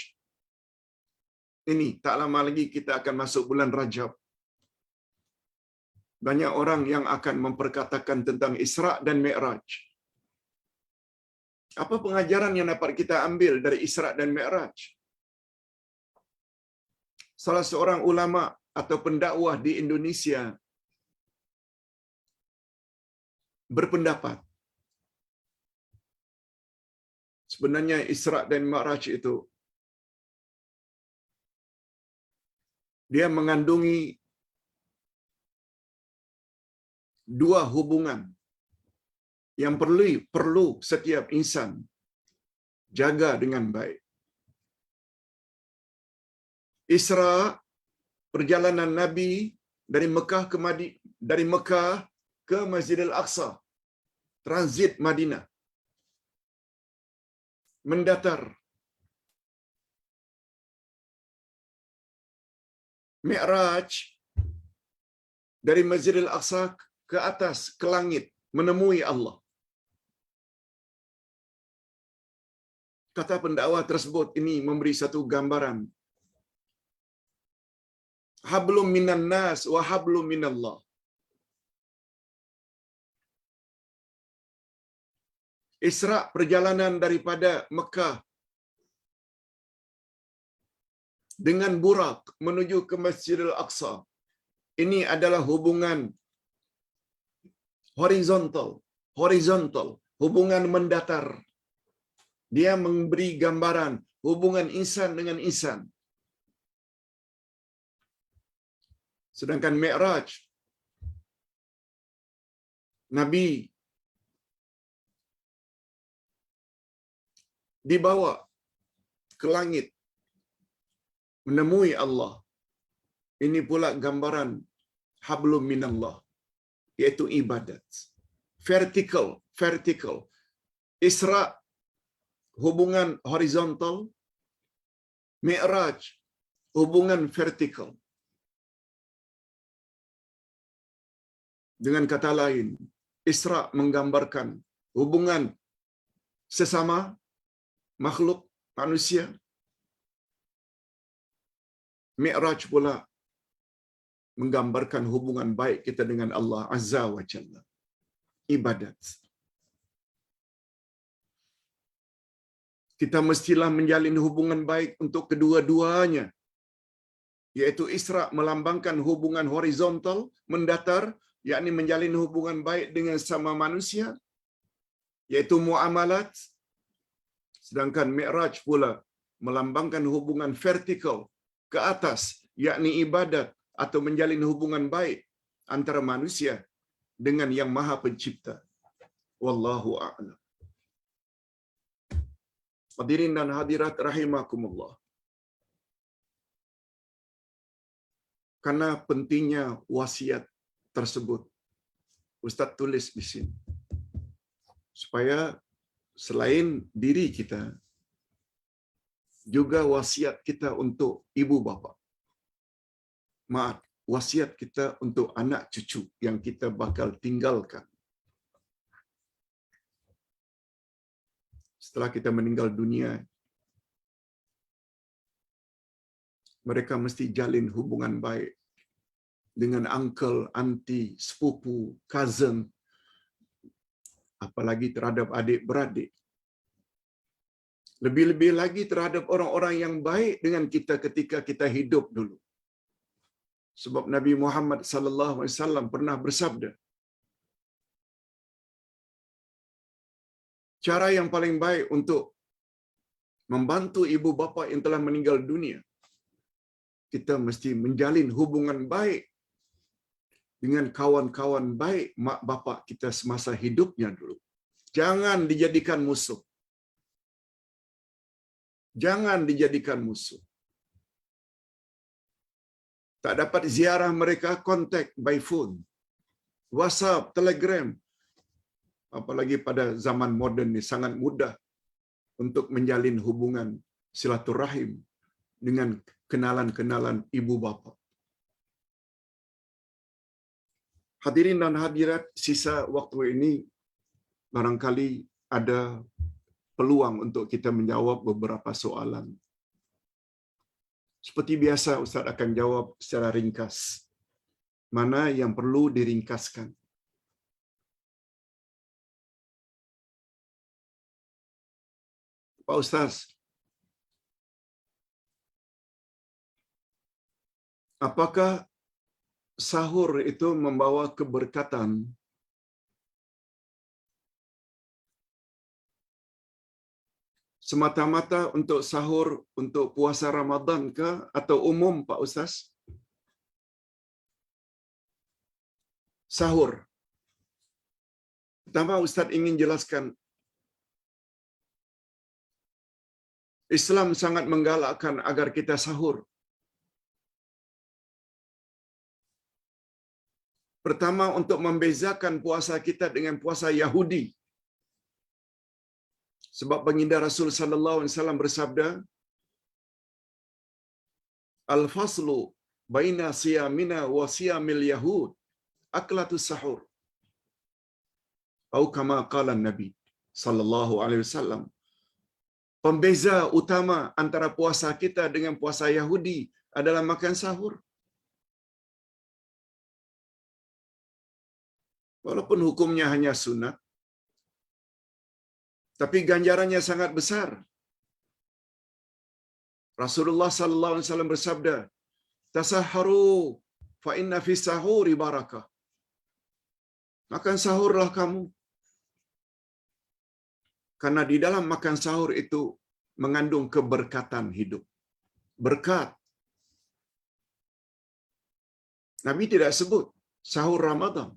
Ini tak lama lagi kita akan masuk bulan Rajab. Banyak orang yang akan memperkatakan tentang Isra dan Mi'raj. Apa pengajaran yang dapat kita ambil dari Isra dan Mi'raj? Salah seorang ulama atau pendakwah di Indonesia berpendapat sebenarnya Isra dan Mi'raj itu dia mengandungi dua hubungan yang perlu setiap insan jaga dengan baik. Isra, perjalanan Nabi dari Mekah ke Masjidil Aqsa, transit Madinah, mendatar. Mi'raj dari Masjidil Aqsa ke atas, ke langit, menemui Allah. Kata pendakwa tersebut ini memberi satu gambaran. Hablum minan nas wa hablum minallah. Isra perjalanan daripada Mekah dengan burak menuju ke Masjidil Aqsa. Ini adalah hubungan horizontal, hubungan mendatar. Dia memberi gambaran hubungan insan dengan insan. Sedangkan Mi'raj, Nabi dibawa ke langit menemui Allah. Ini pula gambaran hablum minallah, yaitu ibadat. Vertical. Isra hubungan horizontal, Mi'raj hubungan vertikal. Dengan kata lain, Isra menggambarkan hubungan sesama makhluk manusia. Mi'raj pula menggambarkan hubungan baik kita dengan Allah Azza wa Jalla. Ibadat. Kita mestilah menjalin hubungan baik untuk kedua-duanya. Yaitu Isra melambangkan hubungan horizontal, mendatar, yakni menjalin hubungan baik dengan sama manusia, yaitu muamalat. Sedangkan Mi'raj pula melambangkan hubungan vertikal, ke atas, yakni ibadat atau menjalin hubungan baik antara manusia dengan Yang Maha Pencipta. Wallahu a'lam. Hadirin dan hadirat rahimakumullah. Karena pentingnya wasiat tersebut, Ustaz tulis di sini. Supaya selain diri kita, juga wasiat kita untuk ibu bapa. Wasiat kita untuk anak cucu yang kita bakal tinggalkan. Setelah kita meninggal dunia, mereka mesti jalin hubungan baik dengan uncle, auntie, sepupu, cousin, apalagi terhadap adik-beradik. Lebih-lebih lagi terhadap orang-orang yang baik dengan kita ketika kita hidup dulu. Sebab Nabi Muhammad sallallahu alaihi wasallam pernah bersabda, cara yang paling baik untuk membantu ibu bapa yang telah meninggal dunia, kita mesti menjalin hubungan baik dengan kawan-kawan baik mak bapak kita semasa hidupnya dulu. Jangan dijadikan musuh. Jangan dijadikan musuh. Tak dapat ziarah mereka, kontak by phone, WhatsApp, Telegram. Apalagi pada zaman moden ini sangat mudah untuk menjalin hubungan silaturahim dengan kenalan-kenalan ibu bapa. Hadirin dan hadirat, sisa waktu ini barangkali ada peluang untuk kita menjawab beberapa soalan. Seperti biasa, Ustaz akan jawab secara ringkas. Mana yang perlu diringkaskan? Pak Ustaz, apakah sahur itu membawa keberkatan? Semata-mata untuk sahur, untuk puasa Ramadan ke atau umum, Pak Ustaz? Sahur. Pertama, Ustaz ingin jelaskan, Islam sangat menggalakkan agar kita sahur. Pertama, untuk membezakan puasa kita dengan puasa Yahudi. Sebab baginda Rasul sallallahu alaihi wasallam bersabda, "Al-faslu baina siyamina wa siyamil yahud aklatus sahur." Atau kama qala Nabi sallallahu alaihi wasallam. Pembeza utama antara puasa kita dengan puasa Yahudi adalah makan sahur. Walaupun hukumnya hanya sunat, tapi ganjarannya sangat besar. Rasulullah sallallahu alaihi wasallam bersabda, "Tasahharu fa inna fi sahuri barakah." Makan sahurlah kamu. Karena di dalam makan sahur itu mengandung keberkatan hidup. Berkat. Nabi tidak sebut sahur Ramadan.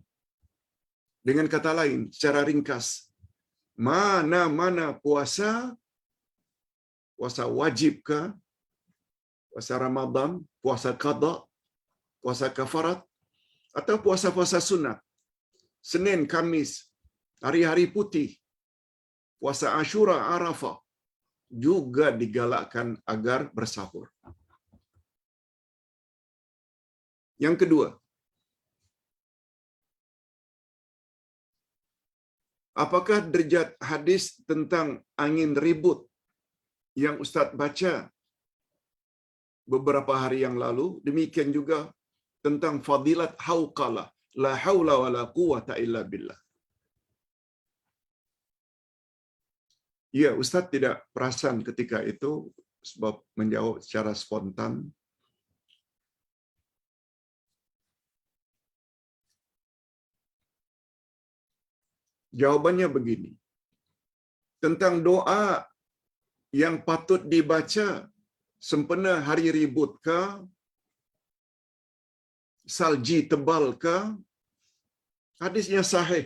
Dengan kata lain, secara ringkas, mana-mana puasa, puasa wajib ke, puasa Ramadan, puasa qada, puasa kafarat, atau puasa-puasa sunat, Senin, Kamis, hari-hari putih, puasa Ashura, Arafah, juga digalakkan agar bersahur. Yang kedua, apakah derajat hadis tentang angin ribut yang Ustaz baca beberapa hari yang lalu, demikian juga tentang fadilat hauqalah, la haula wala quwata illa billah. Ya, Ustaz tidak perasan ketika itu sebab menjawab secara spontan. Jawabannya begini. Tentang doa yang patut dibaca sempena hari ribut ke, salji tebal ke, hadisnya sahih.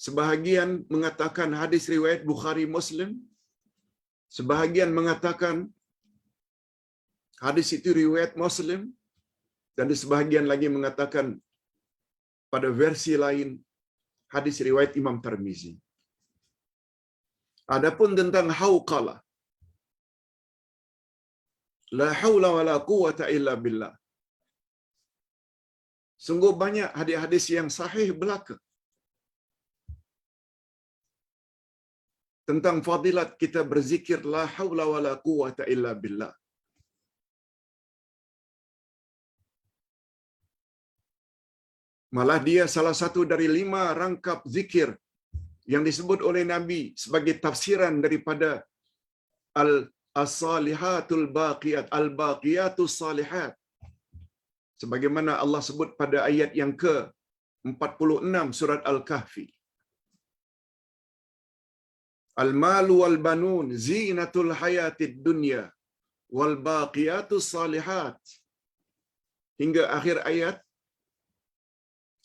Sebahagian mengatakan hadis riwayat Bukhari Muslim, sebahagian mengatakan hadis itu riwayat Muslim, dan sebahagian lagi mengatakan pada versi lain hadis riwayat Imam Tirmizi. Adapun tentang hauqalah, la haula wala quwata illa billah, sungguh banyak hadis-hadis yang sahih belaka tentang fadilat kita berzikir la haula wala quwata illa billah. Malah dia salah satu dari 5 rangkap zikir yang disebut oleh Nabi sebagai tafsiran daripada as-salihatul baqiyat, al-baqiyatus salihat. Sebagaimana Allah sebut pada ayat yang ke-46 surat Al-Kahfi. Al-malu wal banun zinatul hayatid dunya wal baqiyatus salihat. Hingga akhir ayat,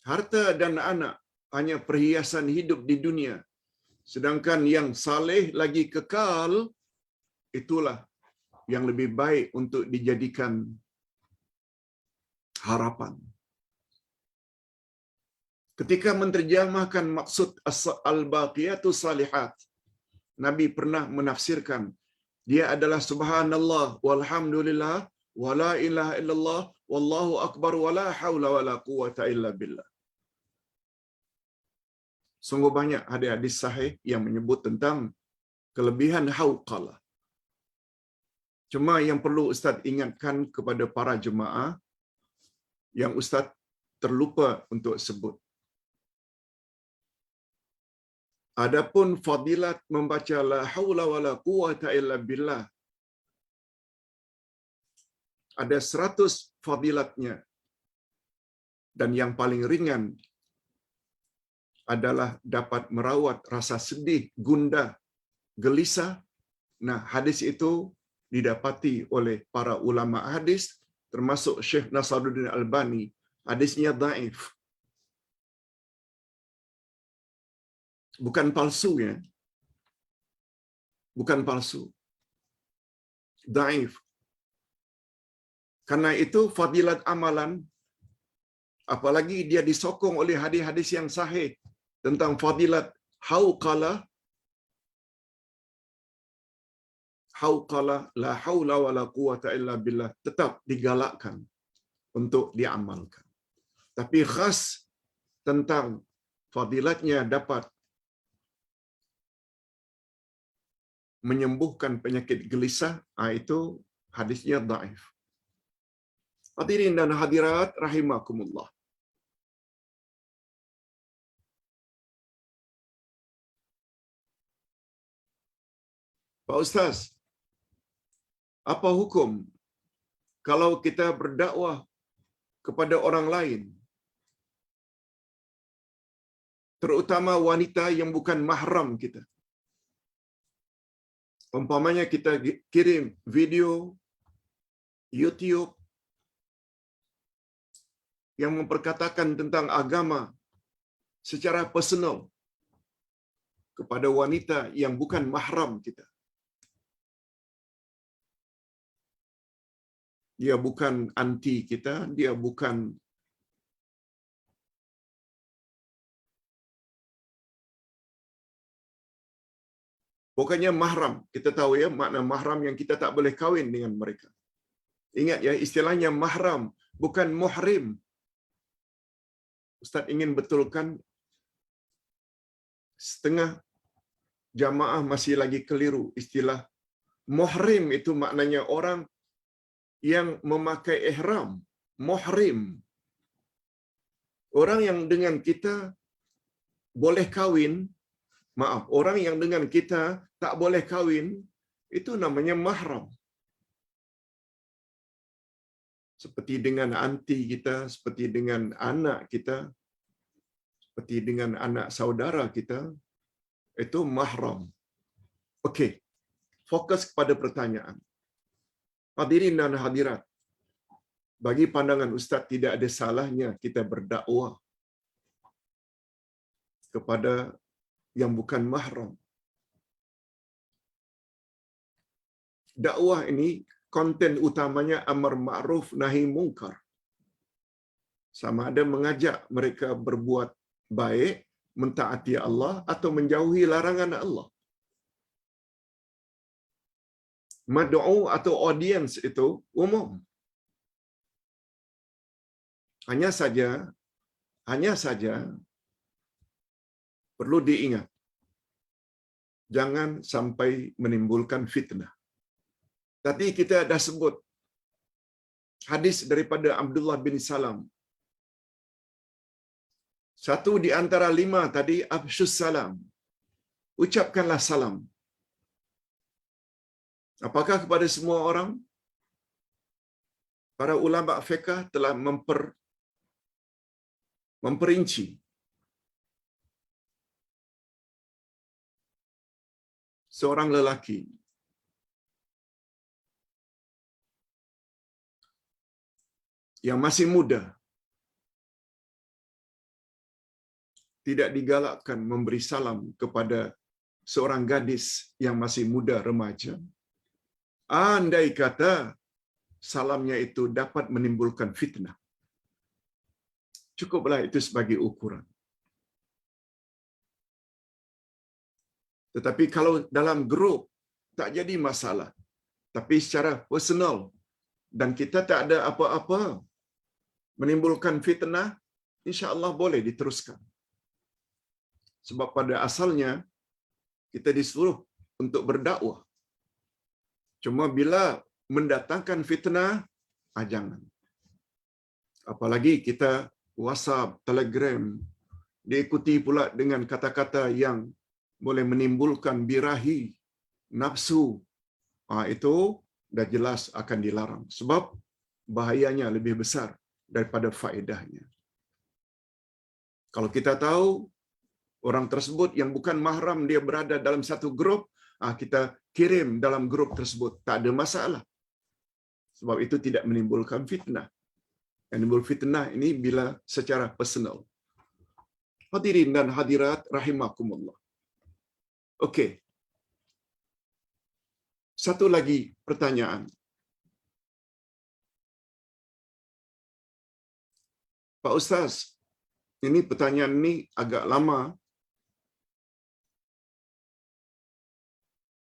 harta dan anak hanya perhiasan hidup di dunia, sedangkan yang saleh lagi kekal, itulah yang lebih baik untuk dijadikan harapan. Ketika menterjemahkan maksud al-baqiyatus salihat, Nabi pernah menafsirkan, dia adalah subhanallah walhamdulillah wala ilaha illallah wallahu akbar wala haula wala quwata illa billah. Sungguh banyak hadis-hadis sahih yang menyebut tentang kelebihan hauqalah. Cuma yang perlu Ustaz ingatkan kepada para jemaah, yang Ustaz terlupa untuk sebut. Adapun fadilat membaca la haula wala quwata illa billah, ada 100 fadilatnya. Dan yang paling ringan adalah dapat merawat rasa sedih, gundah, gelisah. Nah, hadis itu didapati oleh para ulama hadis, termasuk Syekh Nasruddin Albani. Hadisnya dhaif. Bukan palsu ya. Bukan palsu. Dhaif. Karena itu fadilat amalan, apalagi dia disokong oleh hadis-hadis yang sahih tentang fadilat hauqalah, la haula wala quwata illa billah, tetap digalakkan untuk diamalkan. Tapi khas tentang fadilatnya dapat menyembuhkan penyakit gelisah, itu hadisnya dhaif. Hadirin dan hadirat rahimakumullah. Pak Ustaz, apa hukum kalau kita berdakwah kepada orang lain, terutama wanita yang bukan mahram kita? Umpamanya kita kirim video YouTube yang memperkatakan tentang agama secara personal kepada wanita yang bukan mahram kita. Dia bukan anti kita, dia bukan pokoknya mahram. Kita tahu ya makna mahram, yang kita tak boleh kahwin dengan mereka. Ingat ya, istilahnya mahram, bukan muhrim. Ustaz ingin betulkan, setengah jamaah masih lagi keliru istilah muhrim. Itu maknanya orang yang memakai ihram. Muhrim, orang yang dengan kita boleh kahwin. Maaf, orang yang dengan kita tak boleh kahwin, itu namanya mahram. Seperti dengan anti kita, seperti dengan anak kita, seperti dengan anak saudara kita, itu mahram. Okey, fokus kepada pertanyaan. Hadirin dan hadirat, bagi pandangan Ustaz tidak ada salahnya kita berdakwah kepada yang bukan mahram. Dakwah ini konten utamanya amar ma'ruf nahi mungkar. Sama ada mengajak mereka berbuat baik, mentaati Allah, atau menjauhi larangan Allah. Mad'u atau audience itu umum. Hanya saja perlu diingat, jangan sampai menimbulkan fitnah. Tadi kita dah sebut hadis daripada Abdullah bin Salam. Satu di antara 5 tadi, afsyus salam. Ucapkanlah salam. Apakah kepada semua orang? Para ulama fiqh telah memperinci. Seorang lelaki yang masih muda tidak digalakkan memberi salam kepada seorang gadis yang masih muda remaja. Andai kata salamnya itu dapat menimbulkan fitnah, cukuplah itu sebagai ukuran. Tetapi kalau dalam grup tak jadi masalah, tapi secara personal dan kita tak ada apa-apa menimbulkan fitnah, insya-Allah boleh diteruskan. Sebab pada asalnya kita disuruh untuk berdakwah. Cuma bila mendatangkan fitnah, jangan. Apalagi kita WhatsApp, Telegram, diikuti pula dengan kata-kata yang boleh menimbulkan birahi, nafsu. Itu dah jelas akan dilarang. Sebab bahayanya lebih besar daripada faedahnya. Kalau kita tahu orang tersebut yang bukan mahram dia berada dalam satu grup, kita kirim dalam grup tersebut, tak ada masalah. Sebab itu tidak menimbulkan fitnah. Yang menimbul fitnah ini bila secara personal. Hadirin dan hadirat rahimakumullah. Okey. Satu lagi pertanyaan. Pak Ustaz, ini pertanyaan ini agak lama.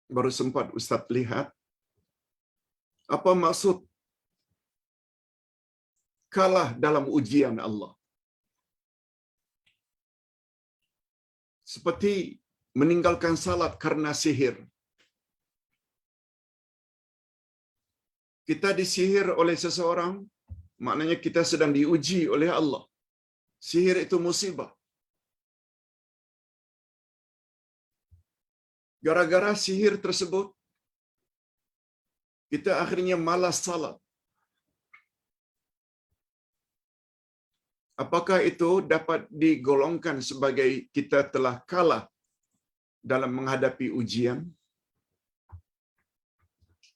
Baru sempat Ustaz lihat. Apa maksud kalah dalam ujian Allah? seperti meninggalkan salat karena sihir. Kita disihir oleh seseorang, maknanya kita sedang diuji oleh Allah. Sihir itu musibah. Gara-gara sihir tersebut, kita akhirnya malas salat. Apakah itu dapat digolongkan sebagai kita telah kalah dalam menghadapi ujian?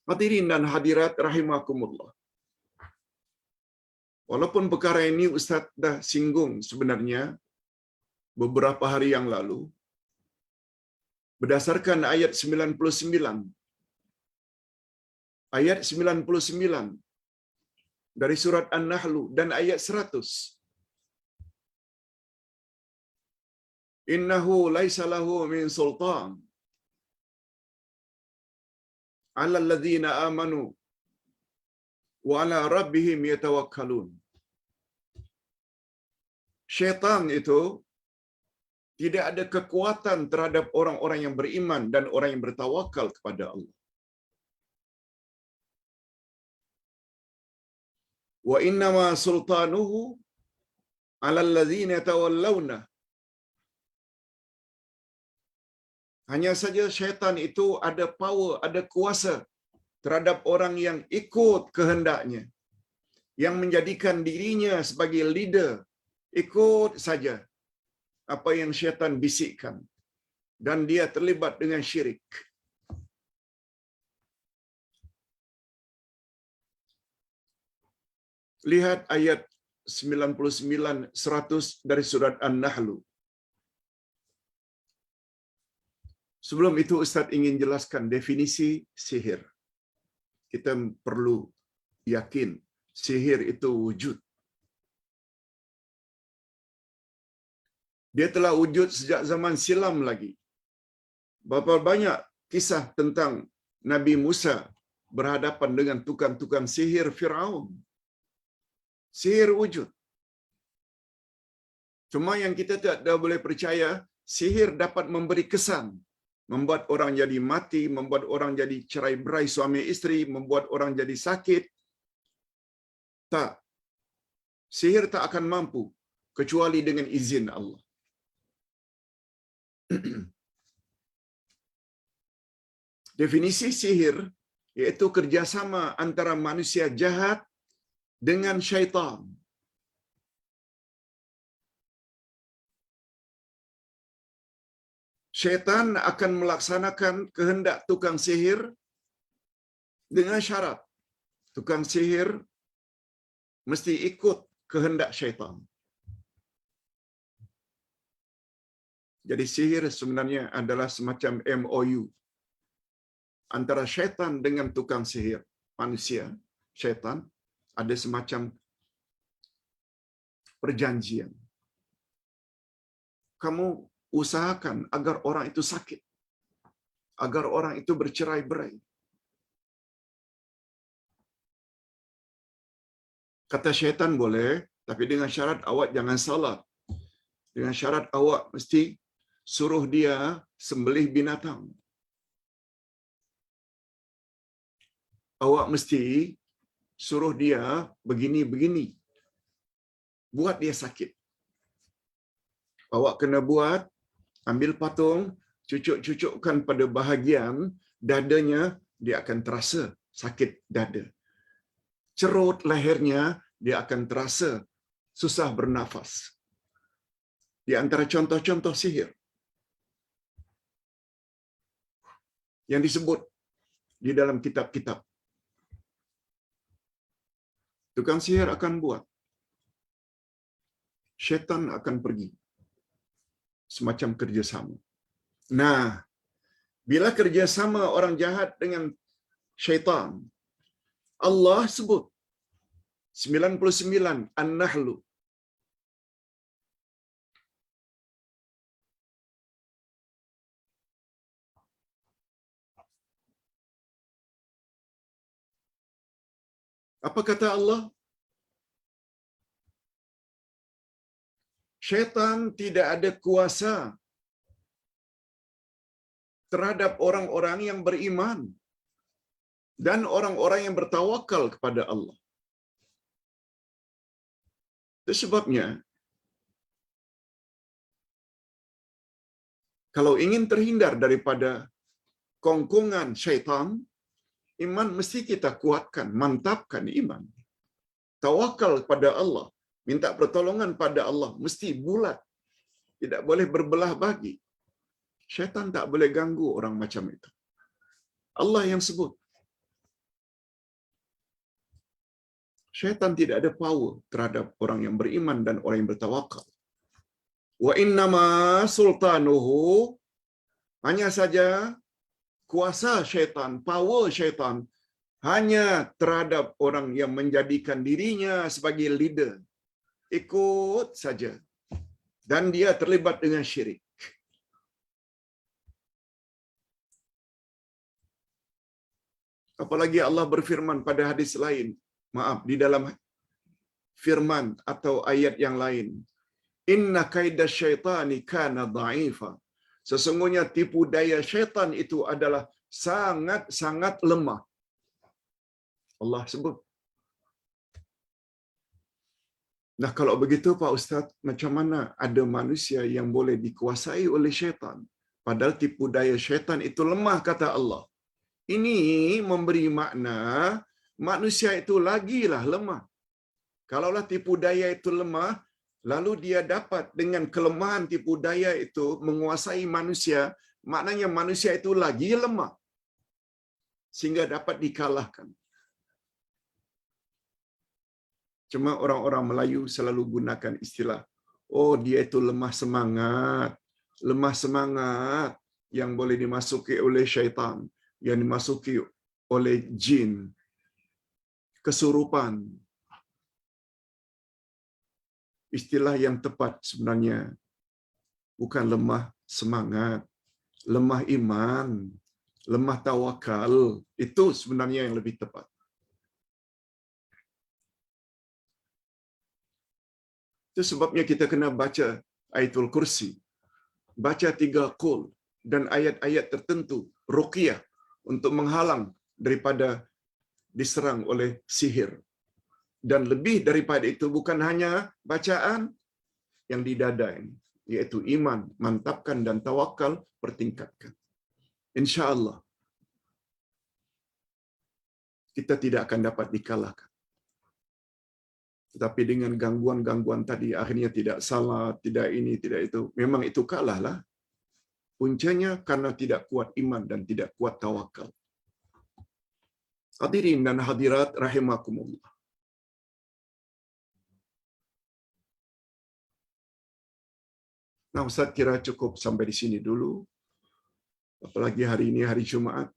Hadirin dan hadirat rahimakumullah. Walaupun perkara ini Ustaz dah singgung sebenarnya beberapa hari yang lalu, berdasarkan ayat 99. Ayat 99 dari surat An-Nahl dan ayat 100. Innahu laisa lahu min sultan 'ala alladhina amanu wa 'ala rabbihim yatawakkalun. Syaitan itu tidak ada kekuatan terhadap orang-orang yang beriman dan orang yang bertawakal kepada Allah. Wa innama sultanuhu 'ala alladhina yatawallawna. Hanya saja syaitan itu ada power, ada kuasa terhadap orang yang ikut kehendaknya, yang menjadikan dirinya sebagai leader, ikut saja apa yang syaitan bisikkan, dan dia terlibat dengan syirik. Lihat ayat 99-100 dari surat An-Nahl. Sebelum itu Ustaz ingin jelaskan definisi sihir. Kita perlu yakin sihir itu wujud. Dia telah wujud sejak zaman silam lagi. Berapa banyak kisah tentang Nabi Musa berhadapan dengan tukang-tukang sihir Firaun. Sihir wujud. Cuma yang kita tidak boleh percaya, sihir dapat memberi kesan, membuat orang jadi mati, membuat orang jadi cerai-berai suami isteri, membuat orang jadi sakit. Tak. Sihir tak akan mampu kecuali dengan izin Allah. Definisi sihir iaitu kerjasama antara manusia jahat dengan syaitan. Syaitan akan melaksanakan kehendak tukang sihir dengan syarat tukang sihir mesti ikut kehendak syaitan. Jadi sihir sebenarnya adalah semacam MOU antara syaitan dengan tukang sihir. Manusia, syaitan, ada semacam perjanjian. Kamu usahakan agar orang itu sakit, agar orang itu bercerai-berai. Kata syaitan boleh, tapi dengan syarat awak jangan salat. Dengan syarat awak mesti suruh dia sembelih binatang. Awak mesti suruh dia begini-begini. Buat dia sakit. Awak kena buat, ambil patung, cucuk-cucukkan pada bahagian dadanya, dia akan terasa sakit dada. Cerut lehernya, dia akan terasa susah bernafas. Di antara contoh-contoh sihir yang disebut di dalam kitab-kitab. Tukang sihir akan buat. Syaitan akan pergi. Semacam kerjasama. Nah, bila kerjasama orang jahat dengan syaitan, Allah sebut 99 An-Nahl. Apa kata Allah? Syaitan tidak ada kuasa terhadap orang-orang yang beriman dan orang-orang yang bertawakal kepada Allah. Itu sebabnya, kalau ingin terhindar daripada kongkongan syaitan, iman mesti kita kuatkan, mantapkan iman. Tawakal kepada Allah, minta pertolongan pada Allah, mesti bulat. Tidak boleh berbelah bagi. Syaitan tak boleh ganggu orang macam itu. Allah yang sebut. Syaitan tidak ada power terhadap orang yang beriman dan orang yang bertawakal. Wa innama sultanuhu, hanya saja kuasa syaitan, power syaitan hanya terhadap orang yang menjadikan dirinya sebagai leader. Ikut saja. Dan dia terlibat dengan syirik. Apalagi Allah berfirman pada hadis lain, di dalam firman atau ayat yang lain, inna kaida syaitani kana dha'ifa. Sesungguhnya tipu daya syaitan itu adalah sangat-sangat lemah. Allah sebut. Nah, kalau begitu Pak Ustaz, macam mana ada manusia yang boleh dikuasai oleh syaitan? Padahal tipu daya syaitan itu lemah, kata Allah. Ini memberi makna manusia itu lagilah lemah. Kalaulah tipu daya itu lemah, lalu dia dapat dengan kelemahan tipu daya itu menguasai manusia, maknanya manusia itu lagi lemah. Sehingga dapat dikalahkan. Cuma orang-orang Melayu selalu gunakan istilah, oh dia itu lemah semangat. Lemah semangat yang boleh dimasuki oleh syaitan, yang dimasuki oleh jin, kesurupan. Istilah yang tepat sebenarnya bukan lemah semangat, lemah iman, lemah tawakal. Itu sebenarnya yang lebih tepat. Itu sebabnya kita kena baca Ayatul Kursi, baca 3 qul dan ayat-ayat tertentu, ruqyah, untuk menghalang daripada diserang oleh sihir. Dan lebih daripada itu, bukan hanya bacaan yang di dada ini, yaitu iman, mantapkan, dan tawakal, pertingkatkan. InsyaAllah, kita tidak akan dapat dikalahkan. Tetapi dengan gangguan-gangguan tadi, akhirnya tidak salat, tidak ini, tidak itu. Memang itu kalahlah. Puncanya karena tidak kuat iman dan tidak kuat tawakal. Hadirin dan hadirat rahimakumullah. Nah, Ustaz kira cukup sampai di sini dulu. Apalagi hari ini hari Jumaat.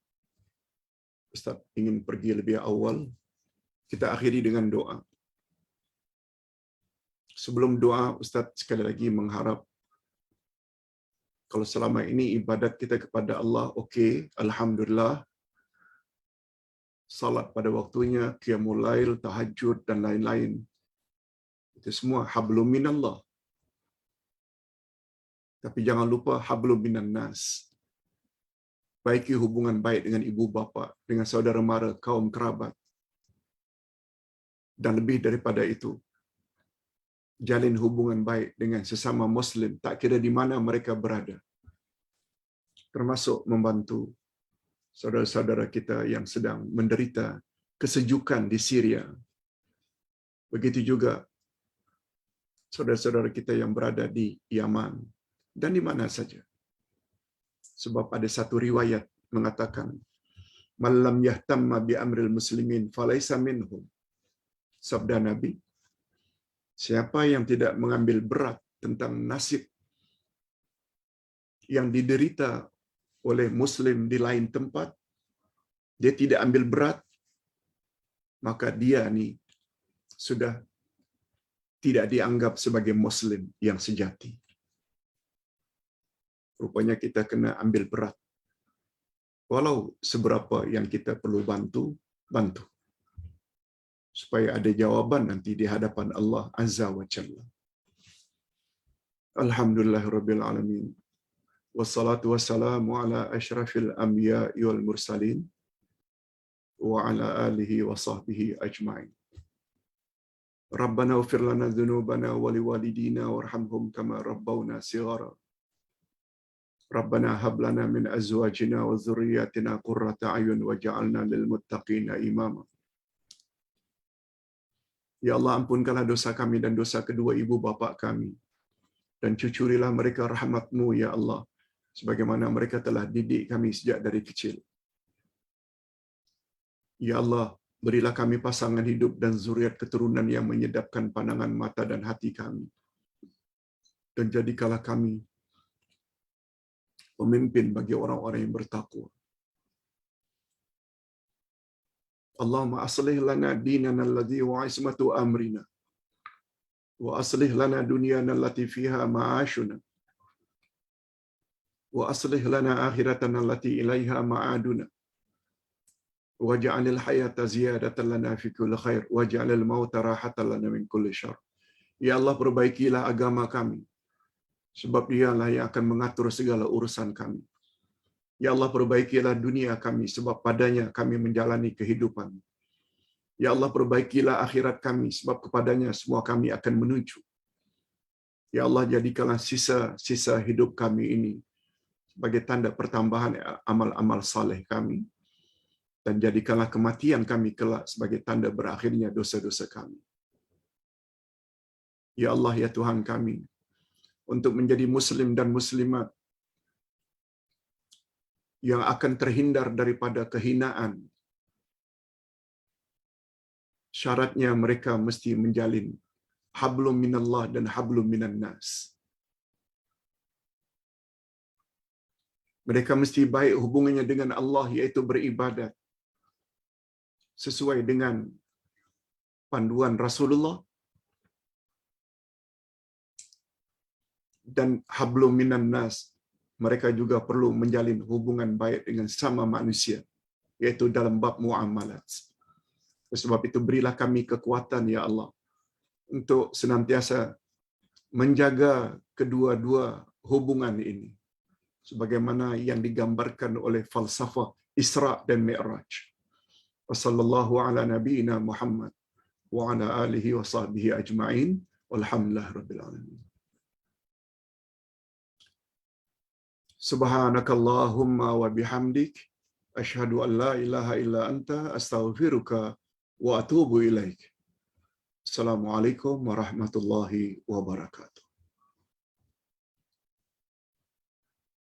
Ustaz ingin pergi lebih awal. Kita akhiri dengan doa. Sebelum doa, Ustaz sekali lagi mengharap kalau selama ini ibadat kita kepada Allah, okey, alhamdulillah. Salat pada waktunya, qiyamul lail, tahajud dan lain-lain. Itu semua hablum minallah. Tapi jangan lupa hablum minan nas. Baiki hubungan baik dengan ibu bapa, dengan saudara mara, kaum kerabat. Dan lebih daripada itu, jalin hubungan baik dengan sesama Muslim, tak kira di mana mereka berada. Termasuk membantu saudara-saudara kita yang sedang menderita kesejukan di Syria. Begitu juga saudara-saudara kita yang berada di Yaman dan di mana saja. Sebab ada satu riwayat mengatakan, "Man lam yahtamma bi amril muslimin falaysa minhum." Sabda Nabi, siapa yang tidak mengambil berat tentang nasib yang diderita oleh Muslim di lain tempat, dia tidak ambil berat, maka dia ni sudah tidak dianggap sebagai Muslim yang sejati. Rupanya kita kena ambil berat. Walau seberapa yang kita perlu bantu, bantu. Supaya ada jawaban nanti di hadapan Allah Azza wa Jalla. Alhamdulillahirabbil alamin. wassalatu wassalamu ala asyrafil anbiya'i wal mursalin wa ala alihi wa sahbihi ajma'in. Rabbana ighfir lana dhunubana wa liwalidina warhamhum kama rabbawna shighara. Rabbana hab lana min azwajina wa dhurriyyatina qurrata a'yun waj'alna lil muttaqina imama. Ya Allah, ampunkanlah dosa kami dan dosa kedua ibu bapa kami, dan cucurilah mereka rahmat-Mu ya Allah, sebagaimana mereka telah didik kami sejak dari kecil. Ya Allah, berilah kami pasangan hidup dan zuriat keturunan yang menyedapkan pandangan mata dan hati kami, dan jadikanlah kami pemimpin bagi orang-orang yang bertakwa. Allahumma aslih lana dinana alladhi wa ismatu amrina, wa aslih lana dunyana allati fiha ma'ashuna, wa aslih lana akhiratana allati ilaiha ma'aduna, waj'alil hayata ziyadatan lana fi kulli khair, waj'alil mauta rahatan lana min kulli syarr. Ya Allah, perbaikilah agama kami, sebab Dialah yang akan mengatur segala urusan kami. Ya Allah, perbaikilah dunia kami, sebab padanya kami menjalani kehidupan. Ya Allah, perbaikilah akhirat kami, sebab kepadanya semua kami akan menuju. Ya Allah, jadikanlah sisa-sisa hidup kami ini sebagai tanda pertambahan amal-amal saleh kami, dan jadikanlah kematian kami kelak sebagai tanda berakhirnya dosa-dosa kami. Ya Allah, ya Tuhan kami, untuk menjadi muslim dan muslimat yang akan terhindar daripada kehinaan, syaratnya mereka mesti menjalin hablum minallah dan hablum minan nas. Mereka mesti baik hubungannya dengan Allah, iaitu beribadat sesuai dengan panduan Rasulullah, dan hablum minan nas, mereka juga perlu menjalin hubungan baik dengan sama manusia, iaitu dalam bab muamalat. Sebab itu berilah kami kekuatan ya Allah untuk senantiasa menjaga kedua-dua hubungan ini, sebagaimana yang digambarkan oleh falsafah Isra dan Mi'raj. Wassallallahu ala nabiyyina Muhammad wa ala alihi wa sahbihi ajma'in walhamdulillahi rabbil alamin. Subhanakallahumma wa bihamdik, asyhadu an la ilaha illa anta, astaghfiruka wa atubu ilaik. Assalamualaikum warahmatullahi wabarakatuh.